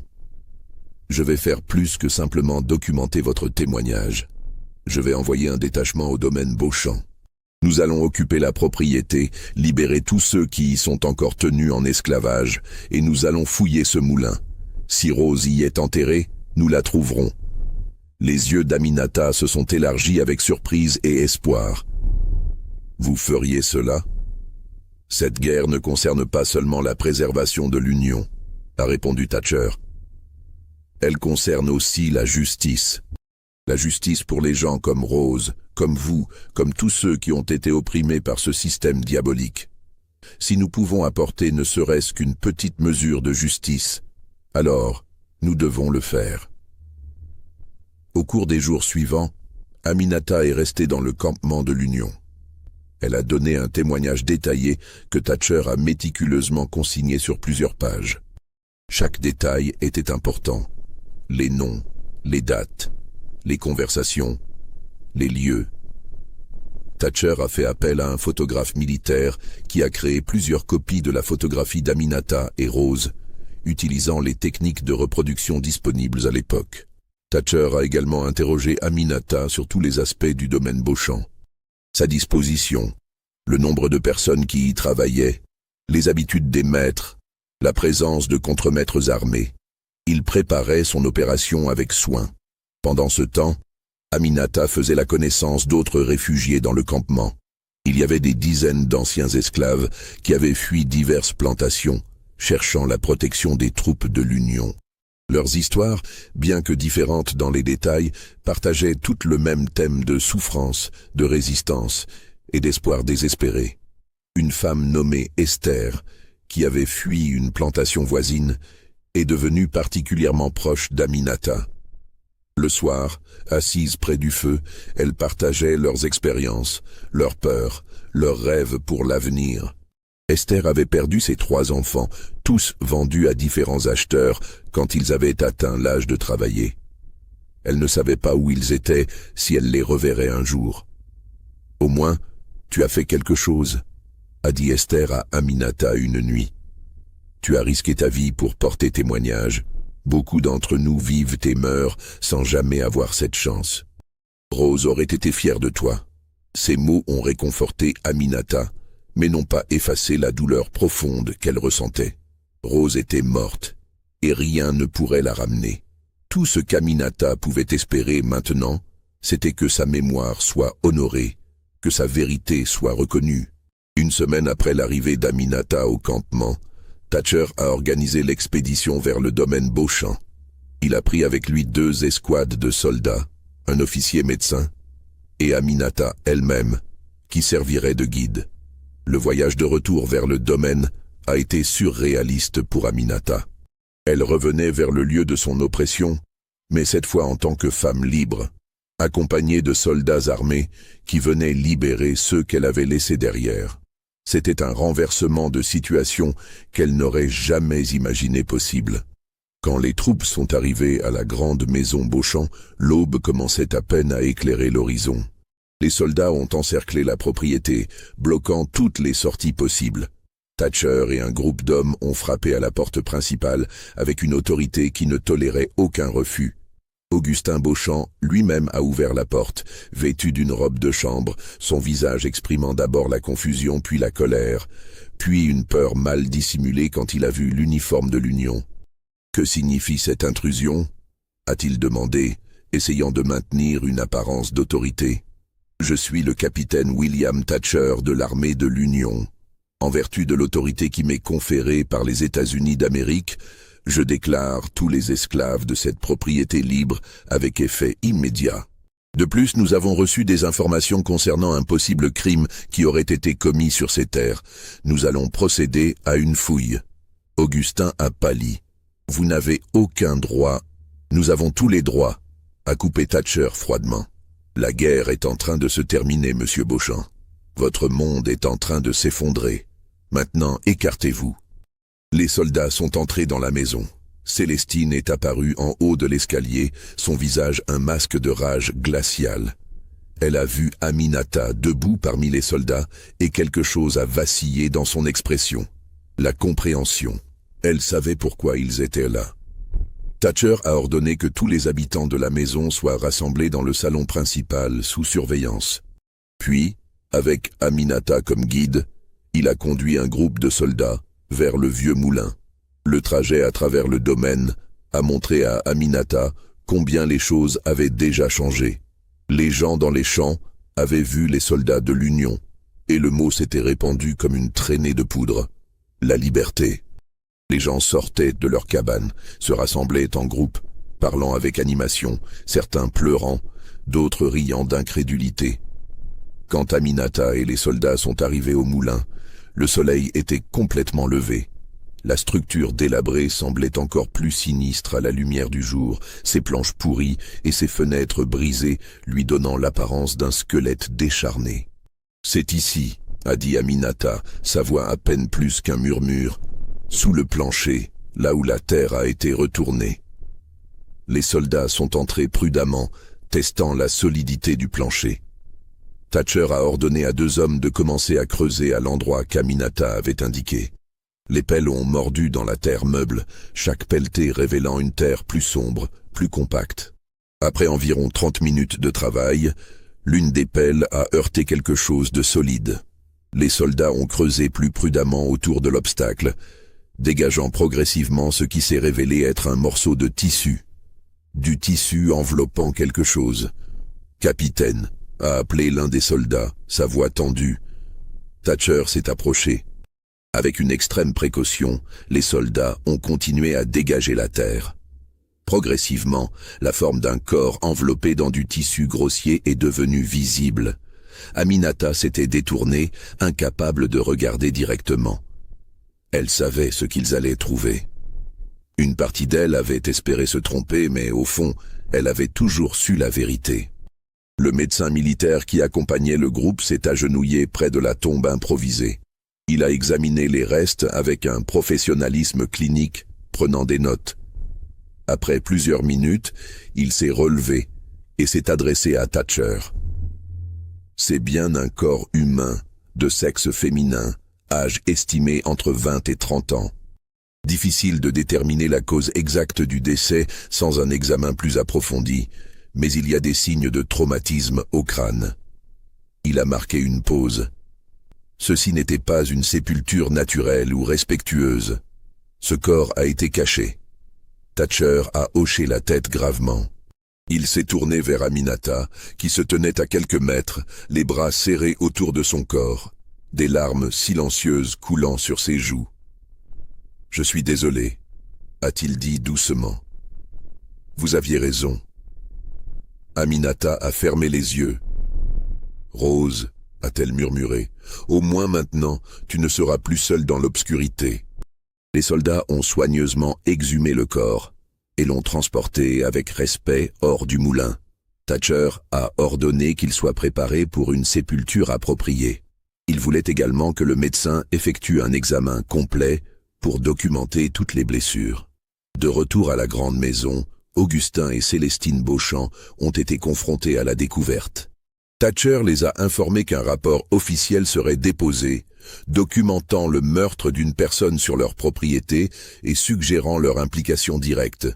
Je vais faire plus que simplement documenter votre témoignage. Je vais envoyer un détachement au domaine Beauchamp. Nous allons occuper la propriété, libérer tous ceux qui y sont encore tenus en esclavage, et nous allons fouiller ce moulin. Si Rose y est enterrée, nous la trouverons. Les yeux d'Aminata se sont élargis avec surprise et espoir. Vous feriez cela? Cette guerre ne concerne pas seulement la préservation de l'Union, a répondu Thatcher. Elle concerne aussi la justice. La justice pour les gens comme Rose, comme vous, comme tous ceux qui ont été opprimés par ce système diabolique. Si nous pouvons apporter ne serait-ce qu'une petite mesure de justice, alors nous devons le faire. Au cours des jours suivants, Aminata est restée dans le campement de l'Union. Elle a donné un témoignage détaillé que Thatcher a méticuleusement consigné sur plusieurs pages. Chaque détail était important. Les noms, les dates, les conversations, les lieux. Thatcher a fait appel à un photographe militaire qui a créé plusieurs copies de la photographie d'Aminata et Rose, utilisant les techniques de reproduction disponibles à l'époque. Thatcher a également interrogé Aminata sur tous les aspects du domaine Beauchamp. Sa disposition, le nombre de personnes qui y travaillaient, les habitudes des maîtres, la présence de contremaîtres armés. Il préparait son opération avec soin. Pendant ce temps, Aminata faisait la connaissance d'autres réfugiés dans le campement. Il y avait des dizaines d'anciens esclaves qui avaient fui diverses plantations, cherchant la protection des troupes de l'Union. Leurs histoires, bien que différentes dans les détails, partageaient toutes le même thème de souffrance, de résistance et d'espoir désespéré. Une femme nommée Esther, qui avait fui une plantation voisine, est devenue particulièrement proche d'Aminata. Le soir, assise près du feu, elles partageaient leurs expériences, leurs peurs, leurs rêves pour l'avenir. Esther avait perdu ses 3 enfants, tous vendus à différents acheteurs quand ils avaient atteint l'âge de travailler. Elle ne savait pas où ils étaient, si elle les reverrait un jour. « Au moins, tu as fait quelque chose », a dit Esther à Aminata une nuit. « Tu as risqué ta vie pour porter témoignage. Beaucoup d'entre nous vivent et meurent sans jamais avoir cette chance. Rose aurait été fière de toi. » Ces mots ont réconforté Aminata, mais n'ont pas effacé la douleur profonde qu'elle ressentait. Rose était morte, et rien ne pourrait la ramener. Tout ce qu'Aminata pouvait espérer maintenant, c'était que sa mémoire soit honorée, que sa vérité soit reconnue. Une semaine après l'arrivée d'Aminata au campement, Thatcher a organisé l'expédition vers le domaine Beauchamp. Il a pris avec lui 2 escouades de soldats, un officier médecin, et Aminata elle-même, qui servirait de guide. Le voyage de retour vers le domaine a été surréaliste pour Aminata. Elle revenait vers le lieu de son oppression, mais cette fois en tant que femme libre, accompagnée de soldats armés qui venaient libérer ceux qu'elle avait laissés derrière. C'était un renversement de situation qu'elle n'aurait jamais imaginé possible. Quand les troupes sont arrivées à la grande maison Beauchamp, l'aube commençait à peine à éclairer l'horizon. Les soldats ont encerclé la propriété, bloquant toutes les sorties possibles. Thatcher et un groupe d'hommes ont frappé à la porte principale avec une autorité qui ne tolérait aucun refus. Augustin Beauchamp lui-même a ouvert la porte, vêtu d'une robe de chambre, son visage exprimant d'abord la confusion puis la colère, puis une peur mal dissimulée quand il a vu l'uniforme de l'Union. « Que signifie cette intrusion » a-t-il demandé, essayant de maintenir une apparence d'autorité. Je suis le capitaine William Thatcher de l'armée de l'Union. En vertu de l'autorité qui m'est conférée par les États-Unis d'Amérique, je déclare tous les esclaves de cette propriété libre avec effet immédiat. De plus, nous avons reçu des informations concernant un possible crime qui aurait été commis sur ces terres. Nous allons procéder à une fouille. Augustin a pâli. Vous n'avez aucun droit. Nous avons tous les droits, a coupé Thatcher froidement. La guerre est en train de se terminer, monsieur Beauchamp. Votre monde est en train de s'effondrer. Maintenant, écartez-vous. Les soldats sont entrés dans la maison. Célestine est apparue en haut de l'escalier, son visage un masque de rage glaciale. Elle a vu Aminata debout parmi les soldats et quelque chose a vacillé dans son expression. La compréhension. Elle savait pourquoi ils étaient là. Thatcher a ordonné que tous les habitants de la maison soient rassemblés dans le salon principal sous surveillance. Puis, avec Aminata comme guide, il a conduit un groupe de soldats vers le vieux moulin. Le trajet à travers le domaine a montré à Aminata combien les choses avaient déjà changé. Les gens dans les champs avaient vu les soldats de l'Union, et le mot s'était répandu comme une traînée de poudre. La liberté. Les gens sortaient de leurs cabanes, se rassemblaient en groupe, parlant avec animation, certains pleurant, d'autres riant d'incrédulité. Quand Aminata et les soldats sont arrivés au moulin, le soleil était complètement levé. La structure délabrée semblait encore plus sinistre à la lumière du jour, ses planches pourries et ses fenêtres brisées lui donnant l'apparence d'un squelette décharné. « C'est ici », a dit Aminata, sa voix à peine plus qu'un murmure, sous le plancher, là où la terre a été retournée. Les soldats sont entrés prudemment, testant la solidité du plancher. Thatcher a ordonné à 2 hommes de commencer à creuser à l'endroit qu'Aminata avait indiqué. Les pelles ont mordu dans la terre meuble, chaque pelletée révélant une terre plus sombre, plus compacte. Après environ 30 minutes de travail, l'une des pelles a heurté quelque chose de solide. Les soldats ont creusé plus prudemment autour de l'obstacle, dégageant progressivement ce qui s'est révélé être un morceau de tissu. Du tissu enveloppant quelque chose. « Capitaine », a appelé l'un des soldats, sa voix tendue. Thatcher s'est approché. Avec une extrême précaution, les soldats ont continué à dégager la terre. Progressivement, la forme d'un corps enveloppé dans du tissu grossier est devenue visible. Aminata s'était détournée, incapable de regarder directement. Elle savait ce qu'ils allaient trouver. Une partie d'elle avait espéré se tromper, mais au fond, elle avait toujours su la vérité. Le médecin militaire qui accompagnait le groupe s'est agenouillé près de la tombe improvisée. Il a examiné les restes avec un professionnalisme clinique, prenant des notes. Après plusieurs minutes, il s'est relevé et s'est adressé à Thatcher. C'est bien un corps humain, de sexe féminin, âge estimé entre 20 et 30 ans. Difficile de déterminer la cause exacte du décès sans un examen plus approfondi, mais il y a des signes de traumatisme au crâne. Il a marqué une pause. Ceci n'était pas une sépulture naturelle ou respectueuse. Ce corps a été caché. Thatcher a hoché la tête gravement. Il s'est tourné vers Aminata, qui se tenait à quelques mètres, les bras serrés autour de son corps, des larmes silencieuses coulant sur ses joues. « Je suis désolé », a-t-il dit doucement. « Vous aviez raison. » Aminata a fermé les yeux. « Rose », a-t-elle murmuré, « au moins maintenant, tu ne seras plus seule dans l'obscurité. » Les soldats ont soigneusement exhumé le corps et l'ont transporté avec respect hors du moulin. Thatcher a ordonné qu'il soit préparé pour une sépulture appropriée. Il voulait également que le médecin effectue un examen complet pour documenter toutes les blessures. De retour à la grande maison, Augustin et Célestine Beauchamp ont été confrontés à la découverte. Thatcher les a informés qu'un rapport officiel serait déposé, documentant le meurtre d'une personne sur leur propriété et suggérant leur implication directe.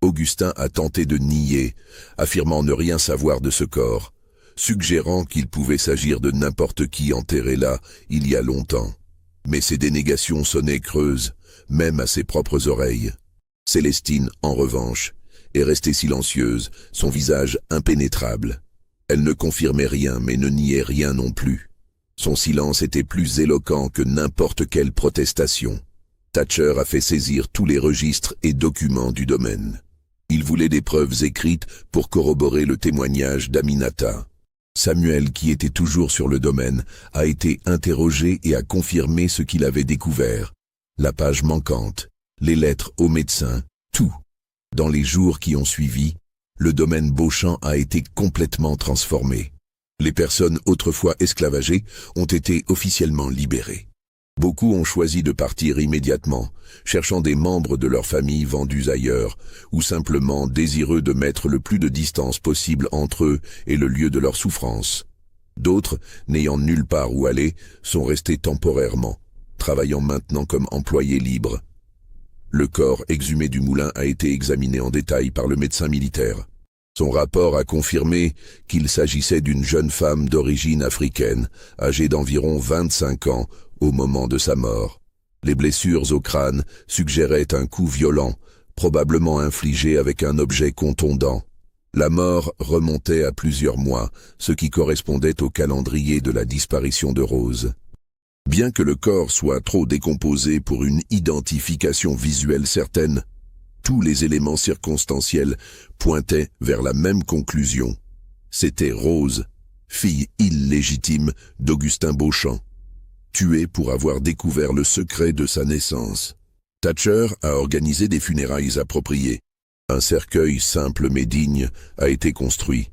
Augustin a tenté de nier, affirmant ne rien savoir de ce corps, suggérant qu'il pouvait s'agir de n'importe qui enterré là il y a longtemps. Mais ces dénégations sonnaient creuses, même à ses propres oreilles. Célestine, en revanche, est restée silencieuse, son visage impénétrable. Elle ne confirmait rien mais ne niait rien non plus. Son silence était plus éloquent que n'importe quelle protestation. Thatcher a fait saisir tous les registres et documents du domaine. Il voulait des preuves écrites pour corroborer le témoignage d'Aminata. Samuel, qui était toujours sur le domaine, a été interrogé et a confirmé ce qu'il avait découvert. La page manquante, les lettres au médecin, tout. Dans les jours qui ont suivi, le domaine Beauchamp a été complètement transformé. Les personnes autrefois esclavagées ont été officiellement libérées. Beaucoup ont choisi de partir immédiatement, cherchant des membres de leur famille vendus ailleurs, ou simplement désireux de mettre le plus de distance possible entre eux et le lieu de leur souffrance. D'autres, n'ayant nulle part où aller, sont restés temporairement, travaillant maintenant comme employés libres. Le corps exhumé du moulin a été examiné en détail par le médecin militaire. Son rapport a confirmé qu'il s'agissait d'une jeune femme d'origine africaine, âgée d'environ 25 ans, au moment de sa mort. Les blessures au crâne suggéraient un coup violent, probablement infligé avec un objet contondant. La mort remontait à plusieurs mois, ce qui correspondait au calendrier de la disparition de Rose. Bien que le corps soit trop décomposé pour une identification visuelle certaine, tous les éléments circonstanciels pointaient vers la même conclusion. C'était Rose, fille illégitime d'Augustin Beauchamp, tuée pour avoir découvert le secret de sa naissance. Thatcher a organisé des funérailles appropriées. Un cercueil simple mais digne a été construit,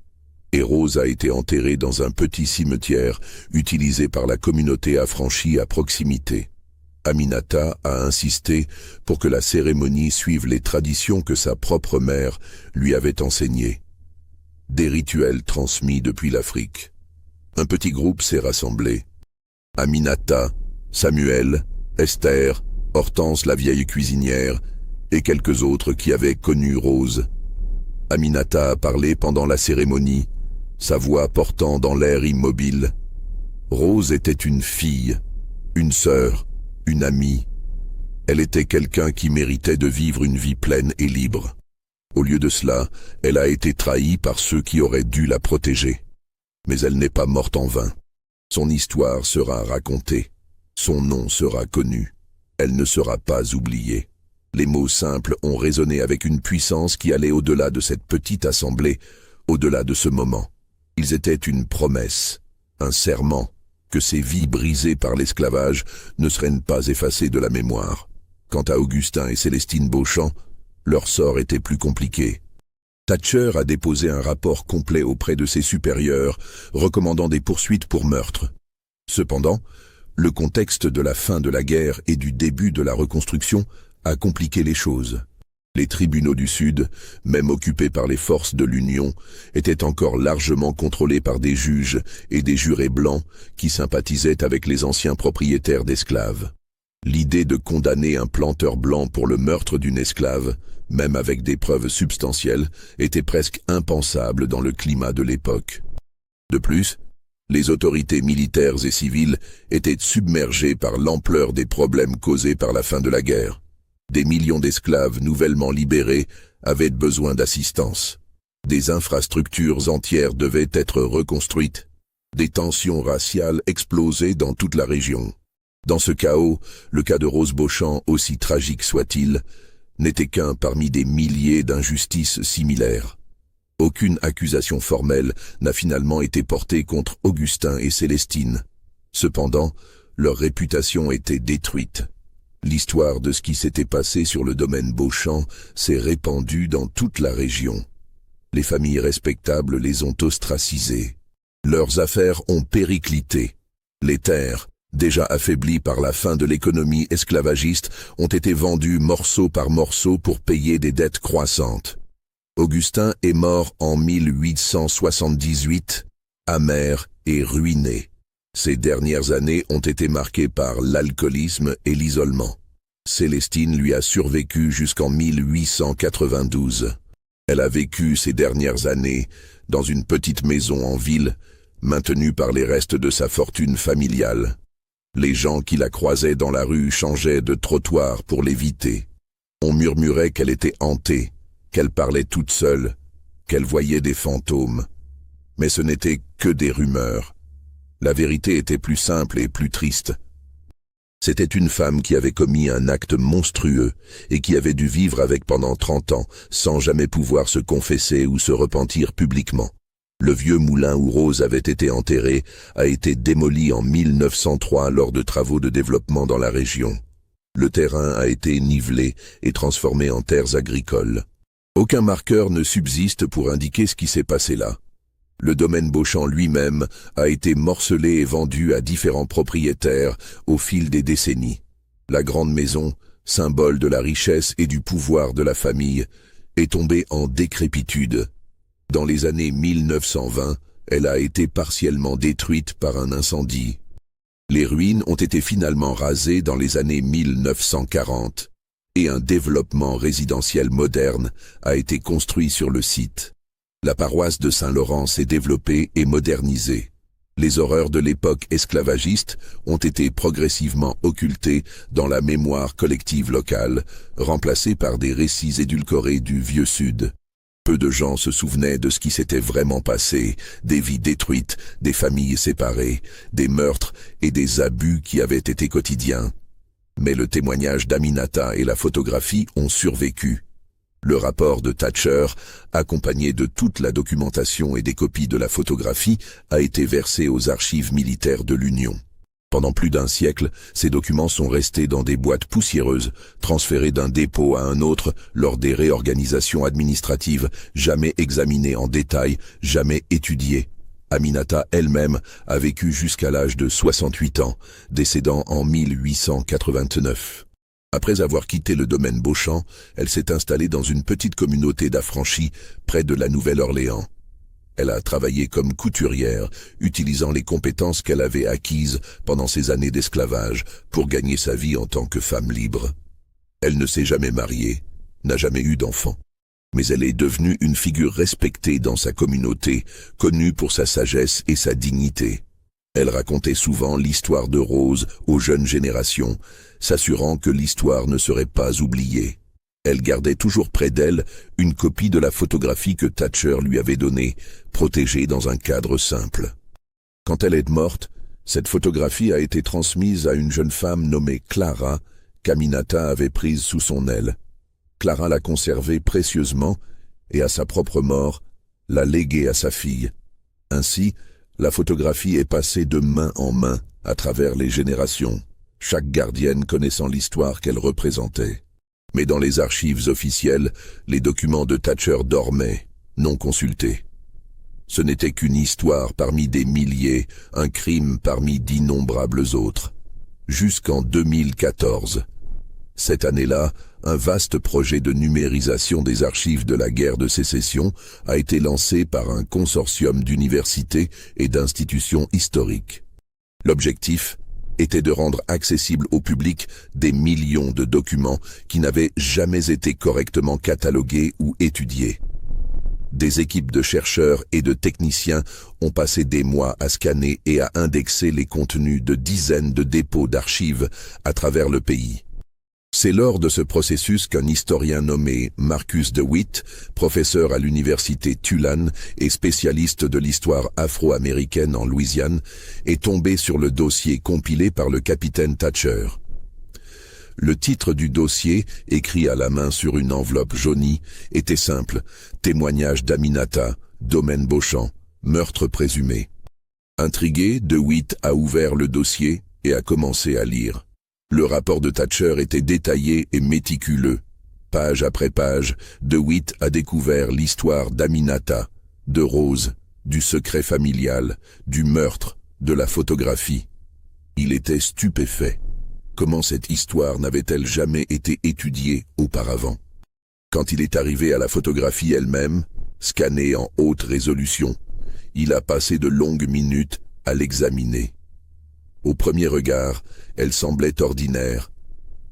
et Rose a été enterrée dans un petit cimetière utilisé par la communauté affranchie à proximité. Aminata a insisté pour que la cérémonie suive les traditions que sa propre mère lui avait enseignées. Des rituels transmis depuis l'Afrique. Un petit groupe s'est rassemblé. Aminata, Samuel, Esther, Hortense la vieille cuisinière et quelques autres qui avaient connu Rose. Aminata a parlé pendant la cérémonie, sa voix portant dans l'air immobile. Rose était une fille, une sœur, une amie. Elle était quelqu'un qui méritait de vivre une vie pleine et libre. Au lieu de cela, elle a été trahie par ceux qui auraient dû la protéger. Mais elle n'est pas morte en vain. Son histoire sera racontée. Son nom sera connu. Elle ne sera pas oubliée. Les mots simples ont résonné avec une puissance qui allait au-delà de cette petite assemblée, au-delà de ce moment. Ils étaient une promesse, un serment, que ces vies brisées par l'esclavage ne seraient pas effacées de la mémoire. Quant à Augustin et Célestine Beauchamp, leur sort était plus compliqué. Thatcher a déposé un rapport complet auprès de ses supérieurs, recommandant des poursuites pour meurtre. Cependant, le contexte de la fin de la guerre et du début de la reconstruction a compliqué les choses. Les tribunaux du Sud, même occupés par les forces de l'Union, étaient encore largement contrôlés par des juges et des jurés blancs qui sympathisaient avec les anciens propriétaires d'esclaves. L'idée de condamner un planteur blanc pour le meurtre d'une esclave, même avec des preuves substantielles, était presque impensable dans le climat de l'époque. De plus, les autorités militaires et civiles étaient submergées par l'ampleur des problèmes causés par la fin de la guerre. Des millions d'esclaves nouvellement libérés avaient besoin d'assistance. Des infrastructures entières devaient être reconstruites. Des tensions raciales explosaient dans toute la région. Dans ce chaos, le cas de Rose Beauchamp, aussi tragique soit-il, n'était qu'un parmi des milliers d'injustices similaires. Aucune accusation formelle n'a finalement été portée contre Augustin et Célestine. Cependant, leur réputation était détruite. L'histoire de ce qui s'était passé sur le domaine Beauchamp s'est répandue dans toute la région. Les familles respectables les ont ostracisées. Leurs affaires ont périclité. Les terres, déjà affaiblies par la fin de l'économie esclavagiste, ont été vendues morceau par morceau pour payer des dettes croissantes. Augustin est mort en 1878, amer et ruiné. Ces dernières années ont été marquées par l'alcoolisme et l'isolement. Célestine lui a survécu jusqu'en 1892. Elle a vécu ces dernières années dans une petite maison en ville, maintenue par les restes de sa fortune familiale. Les gens qui la croisaient dans la rue changeaient de trottoir pour l'éviter. On murmurait qu'elle était hantée, qu'elle parlait toute seule, qu'elle voyait des fantômes. Mais ce n'était que des rumeurs. La vérité était plus simple et plus triste. C'était une femme qui avait commis un acte monstrueux et qui avait dû vivre avec pendant 30 ans sans jamais pouvoir se confesser ou se repentir publiquement. Le vieux moulin où Rose avait été enterrée a été démoli en 1903 lors de travaux de développement dans la région. Le terrain a été nivelé et transformé en terres agricoles. Aucun marqueur ne subsiste pour indiquer ce qui s'est passé là. Le domaine Beauchamp lui-même a été morcelé et vendu à différents propriétaires au fil des décennies. La grande maison, symbole de la richesse et du pouvoir de la famille, est tombée en décrépitude. Dans les années 1920, elle a été partiellement détruite par un incendie. Les ruines ont été finalement rasées dans les années 1940 et un développement résidentiel moderne a été construit sur le site. La paroisse de Saint-Laurent s'est développée et modernisée. Les horreurs de l'époque esclavagiste ont été progressivement occultées dans la mémoire collective locale, remplacées par des récits édulcorés du Vieux Sud. Peu de gens se souvenaient de ce qui s'était vraiment passé, des vies détruites, des familles séparées, des meurtres et des abus qui avaient été quotidiens. Mais le témoignage d'Aminata et la photographie ont survécu. Le rapport de Thatcher, accompagné de toute la documentation et des copies de la photographie, a été versé aux archives militaires de l'Union. Pendant plus d'un siècle, ces documents sont restés dans des boîtes poussiéreuses, transférés d'un dépôt à un autre lors des réorganisations administratives, jamais examinés en détail, jamais étudiés. Aminata elle-même a vécu jusqu'à l'âge de 68 ans, décédant en 1889. Après avoir quitté le domaine Beauchamp, elle s'est installée dans une petite communauté d'affranchis près de la Nouvelle-Orléans. Elle a travaillé comme couturière, utilisant les compétences qu'elle avait acquises pendant ses années d'esclavage pour gagner sa vie en tant que femme libre. Elle ne s'est jamais mariée, n'a jamais eu d'enfant. Mais elle est devenue une figure respectée dans sa communauté, connue pour sa sagesse et sa dignité. Elle racontait souvent l'histoire de Rose aux jeunes générations, s'assurant que l'histoire ne serait pas oubliée. Elle gardait toujours près d'elle une copie de la photographie que Thatcher lui avait donnée, protégée dans un cadre simple. Quand elle est morte, cette photographie a été transmise à une jeune femme nommée Clara, qu'Aminata avait prise sous son aile. Clara l'a conservée précieusement et à sa propre mort, l'a léguée à sa fille. Ainsi, la photographie est passée de main en main à travers les générations, chaque gardienne connaissant l'histoire qu'elle représentait. Mais dans les archives officielles, les documents de Thatcher dormaient, non consultés. Ce n'était qu'une histoire parmi des milliers, un crime parmi d'innombrables autres. Jusqu'en 2014. Cette année-là, un vaste projet de numérisation des archives de la guerre de sécession a été lancé par un consortium d'universités et d'institutions historiques. L'objectif était de rendre accessible au public des millions de documents qui n'avaient jamais été correctement catalogués ou étudiés. Des équipes de chercheurs et de techniciens ont passé des mois à scanner et à indexer les contenus de dizaines de dépôts d'archives à travers le pays. C'est lors de ce processus qu'un historien nommé Marcus DeWitt, professeur à l'université Tulane et spécialiste de l'histoire afro-américaine en Louisiane, est tombé sur le dossier compilé par le capitaine Thatcher. Le titre du dossier, écrit à la main sur une enveloppe jaunie, était simple « Témoignage d'Aminata, domaine Beauchamp, meurtre présumé ». Intrigué, DeWitt a ouvert le dossier et a commencé à lire. Le rapport de Thatcher était détaillé et méticuleux. Page après page, DeWitt a découvert l'histoire d'Aminata, de Rose, du secret familial, du meurtre, de la photographie. Il était stupéfait. Comment cette histoire n'avait-elle jamais été étudiée auparavant? Quand il est arrivé à la photographie elle-même, scannée en haute résolution, il a passé de longues minutes à l'examiner. Au premier regard, elle semblait ordinaire.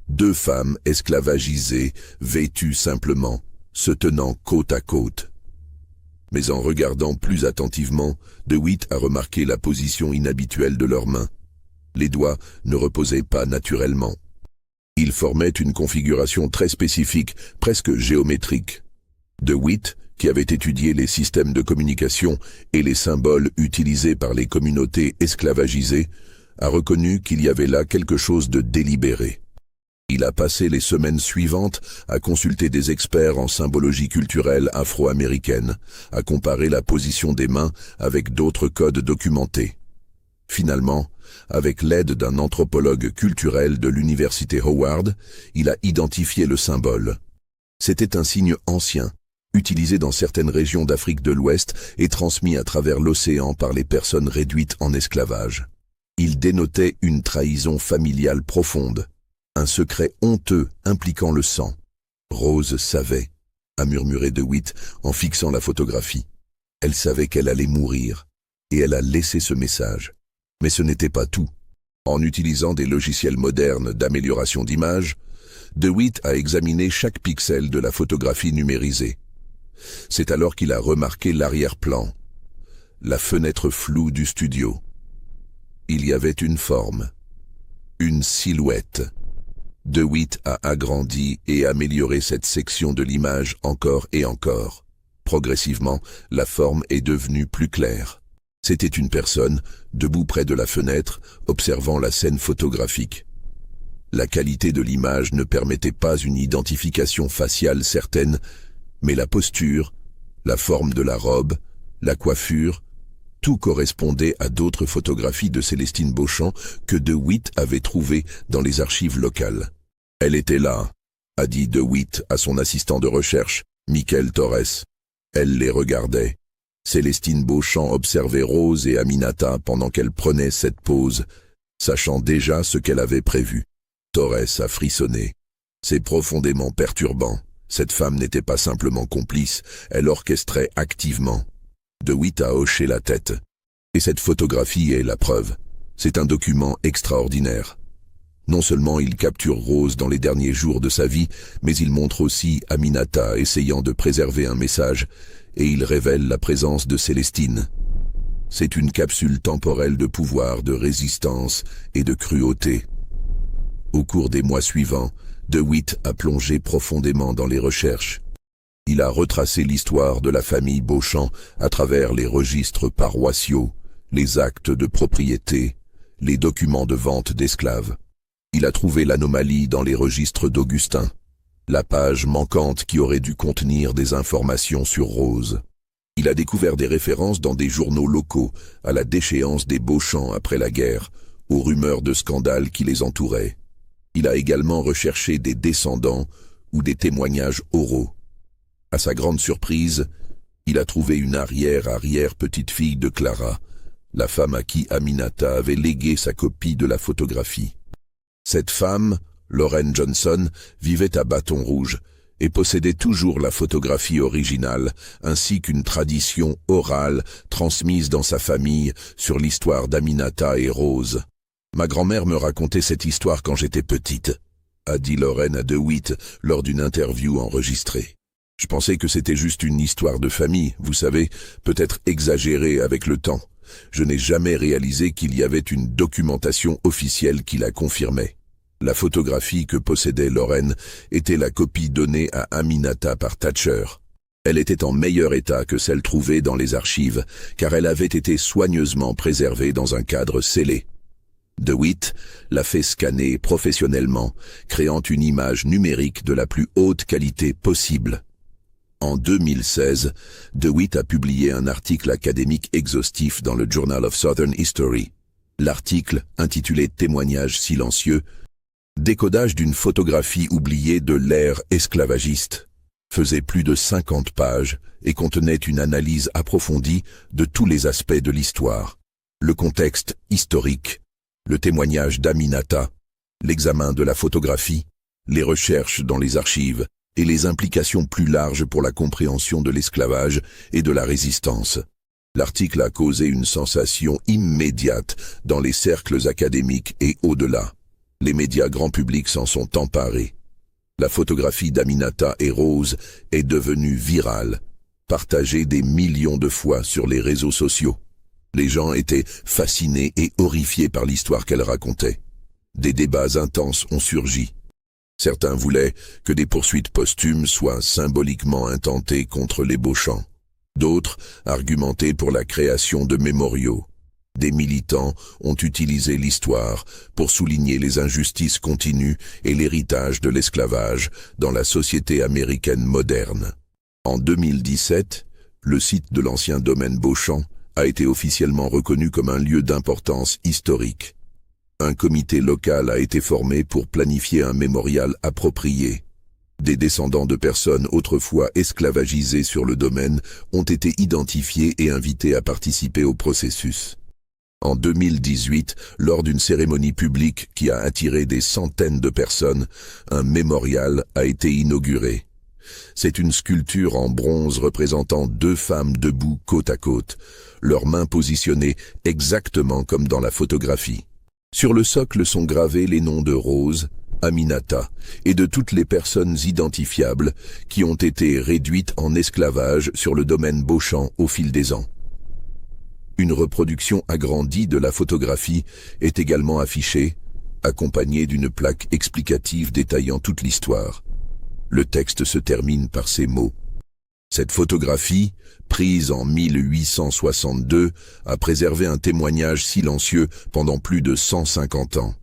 Deux femmes esclavagisées, vêtues simplement, se tenant côte à côte. Mais en regardant plus attentivement, DeWitt a remarqué la position inhabituelle de leurs mains. Les doigts ne reposaient pas naturellement. Ils formaient une configuration très spécifique, presque géométrique. DeWitt, qui avait étudié les systèmes de communication et les symboles utilisés par les communautés esclavagisées, a reconnu qu'il y avait là quelque chose de délibéré. Il a passé les semaines suivantes à consulter des experts en symbologie culturelle afro-américaine, à comparer la position des mains avec d'autres codes documentés. Finalement, avec l'aide d'un anthropologue culturel de l'université Howard, il a identifié le symbole. C'était un signe ancien, utilisé dans certaines régions d'Afrique de l'Ouest et transmis à travers l'océan par les personnes réduites en esclavage. Il dénotait une trahison familiale profonde, un secret honteux impliquant le sang. Rose savait, a murmuré DeWitt en fixant la photographie. Elle savait qu'elle allait mourir, et elle a laissé ce message. Mais ce n'était pas tout. En utilisant des logiciels modernes d'amélioration d'image, DeWitt a examiné chaque pixel de la photographie numérisée. C'est alors qu'il a remarqué l'arrière-plan, la fenêtre floue du studio. Il y avait une forme, une silhouette. DeWitt a agrandi et amélioré cette section de l'image encore et encore. Progressivement, la forme est devenue plus claire. C'était une personne, debout près de la fenêtre, observant la scène photographique. La qualité de l'image ne permettait pas une identification faciale certaine, mais la posture, la forme de la robe, la coiffure, tout correspondait à d'autres photographies de Célestine Beauchamp que DeWitt avait trouvées dans les archives locales. Elle était là, a dit DeWitt à son assistant de recherche, Michael Torres. Elle les regardait. Célestine Beauchamp observait Rose et Aminata pendant qu'elle prenait cette pose, sachant déjà ce qu'elle avait prévu. Torres a frissonné. C'est profondément perturbant. Cette femme n'était pas simplement complice, elle orchestrait activement. DeWitt a hoché la tête. Et cette photographie est la preuve. C'est un document extraordinaire. Non seulement il capture Rose dans les derniers jours de sa vie, mais il montre aussi Aminata essayant de préserver un message, et il révèle la présence de Célestine. C'est une capsule temporelle de pouvoir, de résistance et de cruauté. Au cours des mois suivants, DeWitt a plongé profondément dans les recherches. Il a retracé l'histoire de la famille Beauchamp à travers les registres paroissiaux, les actes de propriété, les documents de vente d'esclaves. Il a trouvé l'anomalie dans les registres d'Augustin, la page manquante qui aurait dû contenir des informations sur Rose. Il a découvert des références dans des journaux locaux à la déchéance des Beauchamp après la guerre, aux rumeurs de scandales qui les entouraient. Il a également recherché des descendants ou des témoignages oraux. À sa grande surprise, il a trouvé une arrière-petite-fille de Clara, la femme à qui Aminata avait légué sa copie de la photographie. Cette femme, Lorraine Johnson, vivait à Bâton Rouge et possédait toujours la photographie originale, ainsi qu'une tradition orale transmise dans sa famille sur l'histoire d'Aminata et Rose. « Ma grand-mère me racontait cette histoire quand j'étais petite », a dit Lorraine à DeWitt lors d'une interview enregistrée. « Je pensais que c'était juste une histoire de famille, vous savez, peut-être exagérée avec le temps. Je n'ai jamais réalisé qu'il y avait une documentation officielle qui la confirmait. La photographie que possédait Lorraine était la copie donnée à Aminata par Thatcher. Elle était en meilleur état que celle trouvée dans les archives, car elle avait été soigneusement préservée dans un cadre scellé. DeWitt l'a fait scanner professionnellement, créant une image numérique de la plus haute qualité possible. En 2016, DeWitt a publié un article académique exhaustif dans le Journal of Southern History. L'article, intitulé « Témoignages silencieux », décodage d'une photographie oubliée de l'ère esclavagiste, faisait plus de 50 pages et contenait une analyse approfondie de tous les aspects de l'histoire. Le contexte historique, le témoignage d'Aminata, l'examen de la photographie, les recherches dans les archives et les implications plus larges pour la compréhension de l'esclavage et de la résistance. L'article a causé une sensation immédiate dans les cercles académiques et au-delà. Les médias grand public s'en sont emparés. La photographie d'Aminata et Rose est devenue virale, partagée des millions de fois sur les réseaux sociaux. Les gens étaient fascinés et horrifiés par l'histoire qu'elle racontait. Des débats intenses ont surgi. Certains voulaient que des poursuites posthumes soient symboliquement intentées contre les Beauchamp. D'autres argumentaient pour la création de mémoriaux. Des militants ont utilisé l'histoire pour souligner les injustices continues et l'héritage de l'esclavage dans la société américaine moderne. En 2017, le site de l'ancien domaine Beauchamp a été officiellement reconnu comme un lieu d'importance historique. Un comité local a été formé pour planifier un mémorial approprié. Des descendants de personnes autrefois esclavagisées sur le domaine ont été identifiés et invités à participer au processus. En 2018, lors d'une cérémonie publique qui a attiré des centaines de personnes, un mémorial a été inauguré. C'est une sculpture en bronze représentant deux femmes debout côte à côte, leurs mains positionnées exactement comme dans la photographie. Sur le socle sont gravés les noms de Rose, Aminata et de toutes les personnes identifiables qui ont été réduites en esclavage sur le domaine Beauchamp au fil des ans. Une reproduction agrandie de la photographie est également affichée, accompagnée d'une plaque explicative détaillant toute l'histoire. Le texte se termine par ces mots. Cette photographie, prise en 1862, a préservé un témoignage silencieux pendant plus de 150 ans.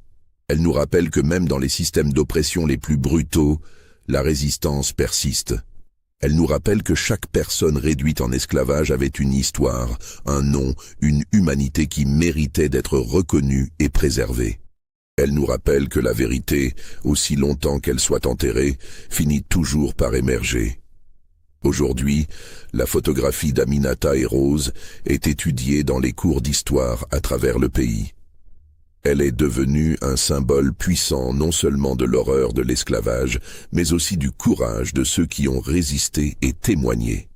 Elle nous rappelle que même dans les systèmes d'oppression les plus brutaux, la résistance persiste. Elle nous rappelle que chaque personne réduite en esclavage avait une histoire, un nom, une humanité qui méritait d'être reconnue et préservée. Elle nous rappelle que la vérité, aussi longtemps qu'elle soit enterrée, finit toujours par émerger. Aujourd'hui, la photographie d'Aminata et Rose est étudiée dans les cours d'histoire à travers le pays. Elle est devenue un symbole puissant non seulement de l'horreur de l'esclavage, mais aussi du courage de ceux qui ont résisté et témoigné.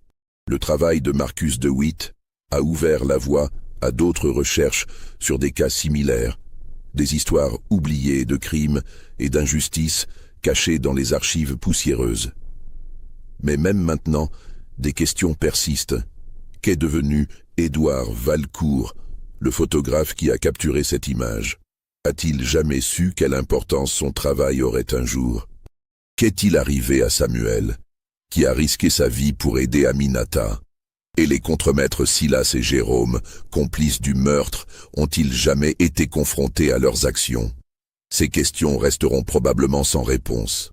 Le travail de Marcus DeWitt a ouvert la voie à d'autres recherches sur des cas similaires, des histoires oubliées de crimes et d'injustices cachées dans les archives poussiéreuses. Mais même maintenant, des questions persistent. Qu'est devenu Édouard Valcourt, le photographe qui a capturé cette image? A-t-il jamais su quelle importance son travail aurait un jour? Qu'est-il arrivé à Samuel, qui a risqué sa vie pour aider Aminata? Et les contremaîtres Silas et Jérôme, complices du meurtre, ont-ils jamais été confrontés à leurs actions? Ces questions resteront probablement sans réponse.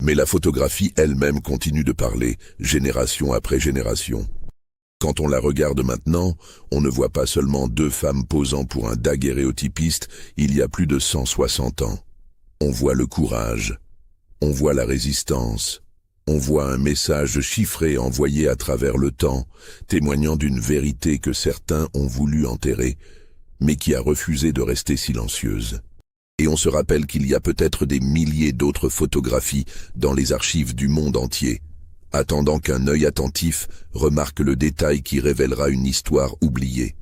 Mais la photographie elle-même continue de parler, génération après génération. Quand on la regarde maintenant, on ne voit pas seulement deux femmes posant pour un daguerréotypiste il y a plus de 160 ans. On voit le courage, on voit la résistance, on voit un message chiffré envoyé à travers le temps, témoignant d'une vérité que certains ont voulu enterrer, mais qui a refusé de rester silencieuse. Et on se rappelle qu'il y a peut-être des milliers d'autres photographies dans les archives du monde entier, attendant qu'un œil attentif remarque le détail qui révélera une histoire oubliée.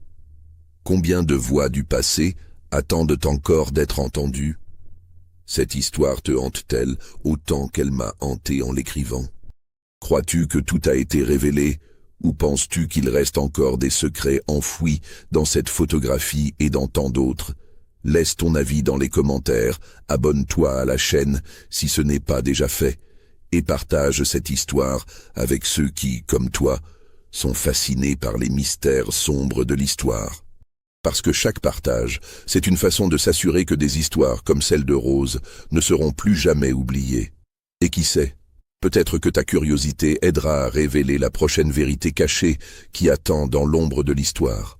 Combien de voix du passé attendent encore d'être entendues? Cette histoire te hante-t-elle autant qu'elle m'a hanté en l'écrivant? Crois-tu que tout a été révélé, ou penses-tu qu'il reste encore des secrets enfouis dans cette photographie et dans tant d'autres? Laisse ton avis dans les commentaires, abonne-toi à la chaîne si ce n'est pas déjà fait, et partage cette histoire avec ceux qui, comme toi, sont fascinés par les mystères sombres de l'histoire. Parce que chaque partage, c'est une façon de s'assurer que des histoires comme celle de Rose ne seront plus jamais oubliées. Et qui sait, peut-être que ta curiosité aidera à révéler la prochaine vérité cachée qui attend dans l'ombre de l'histoire.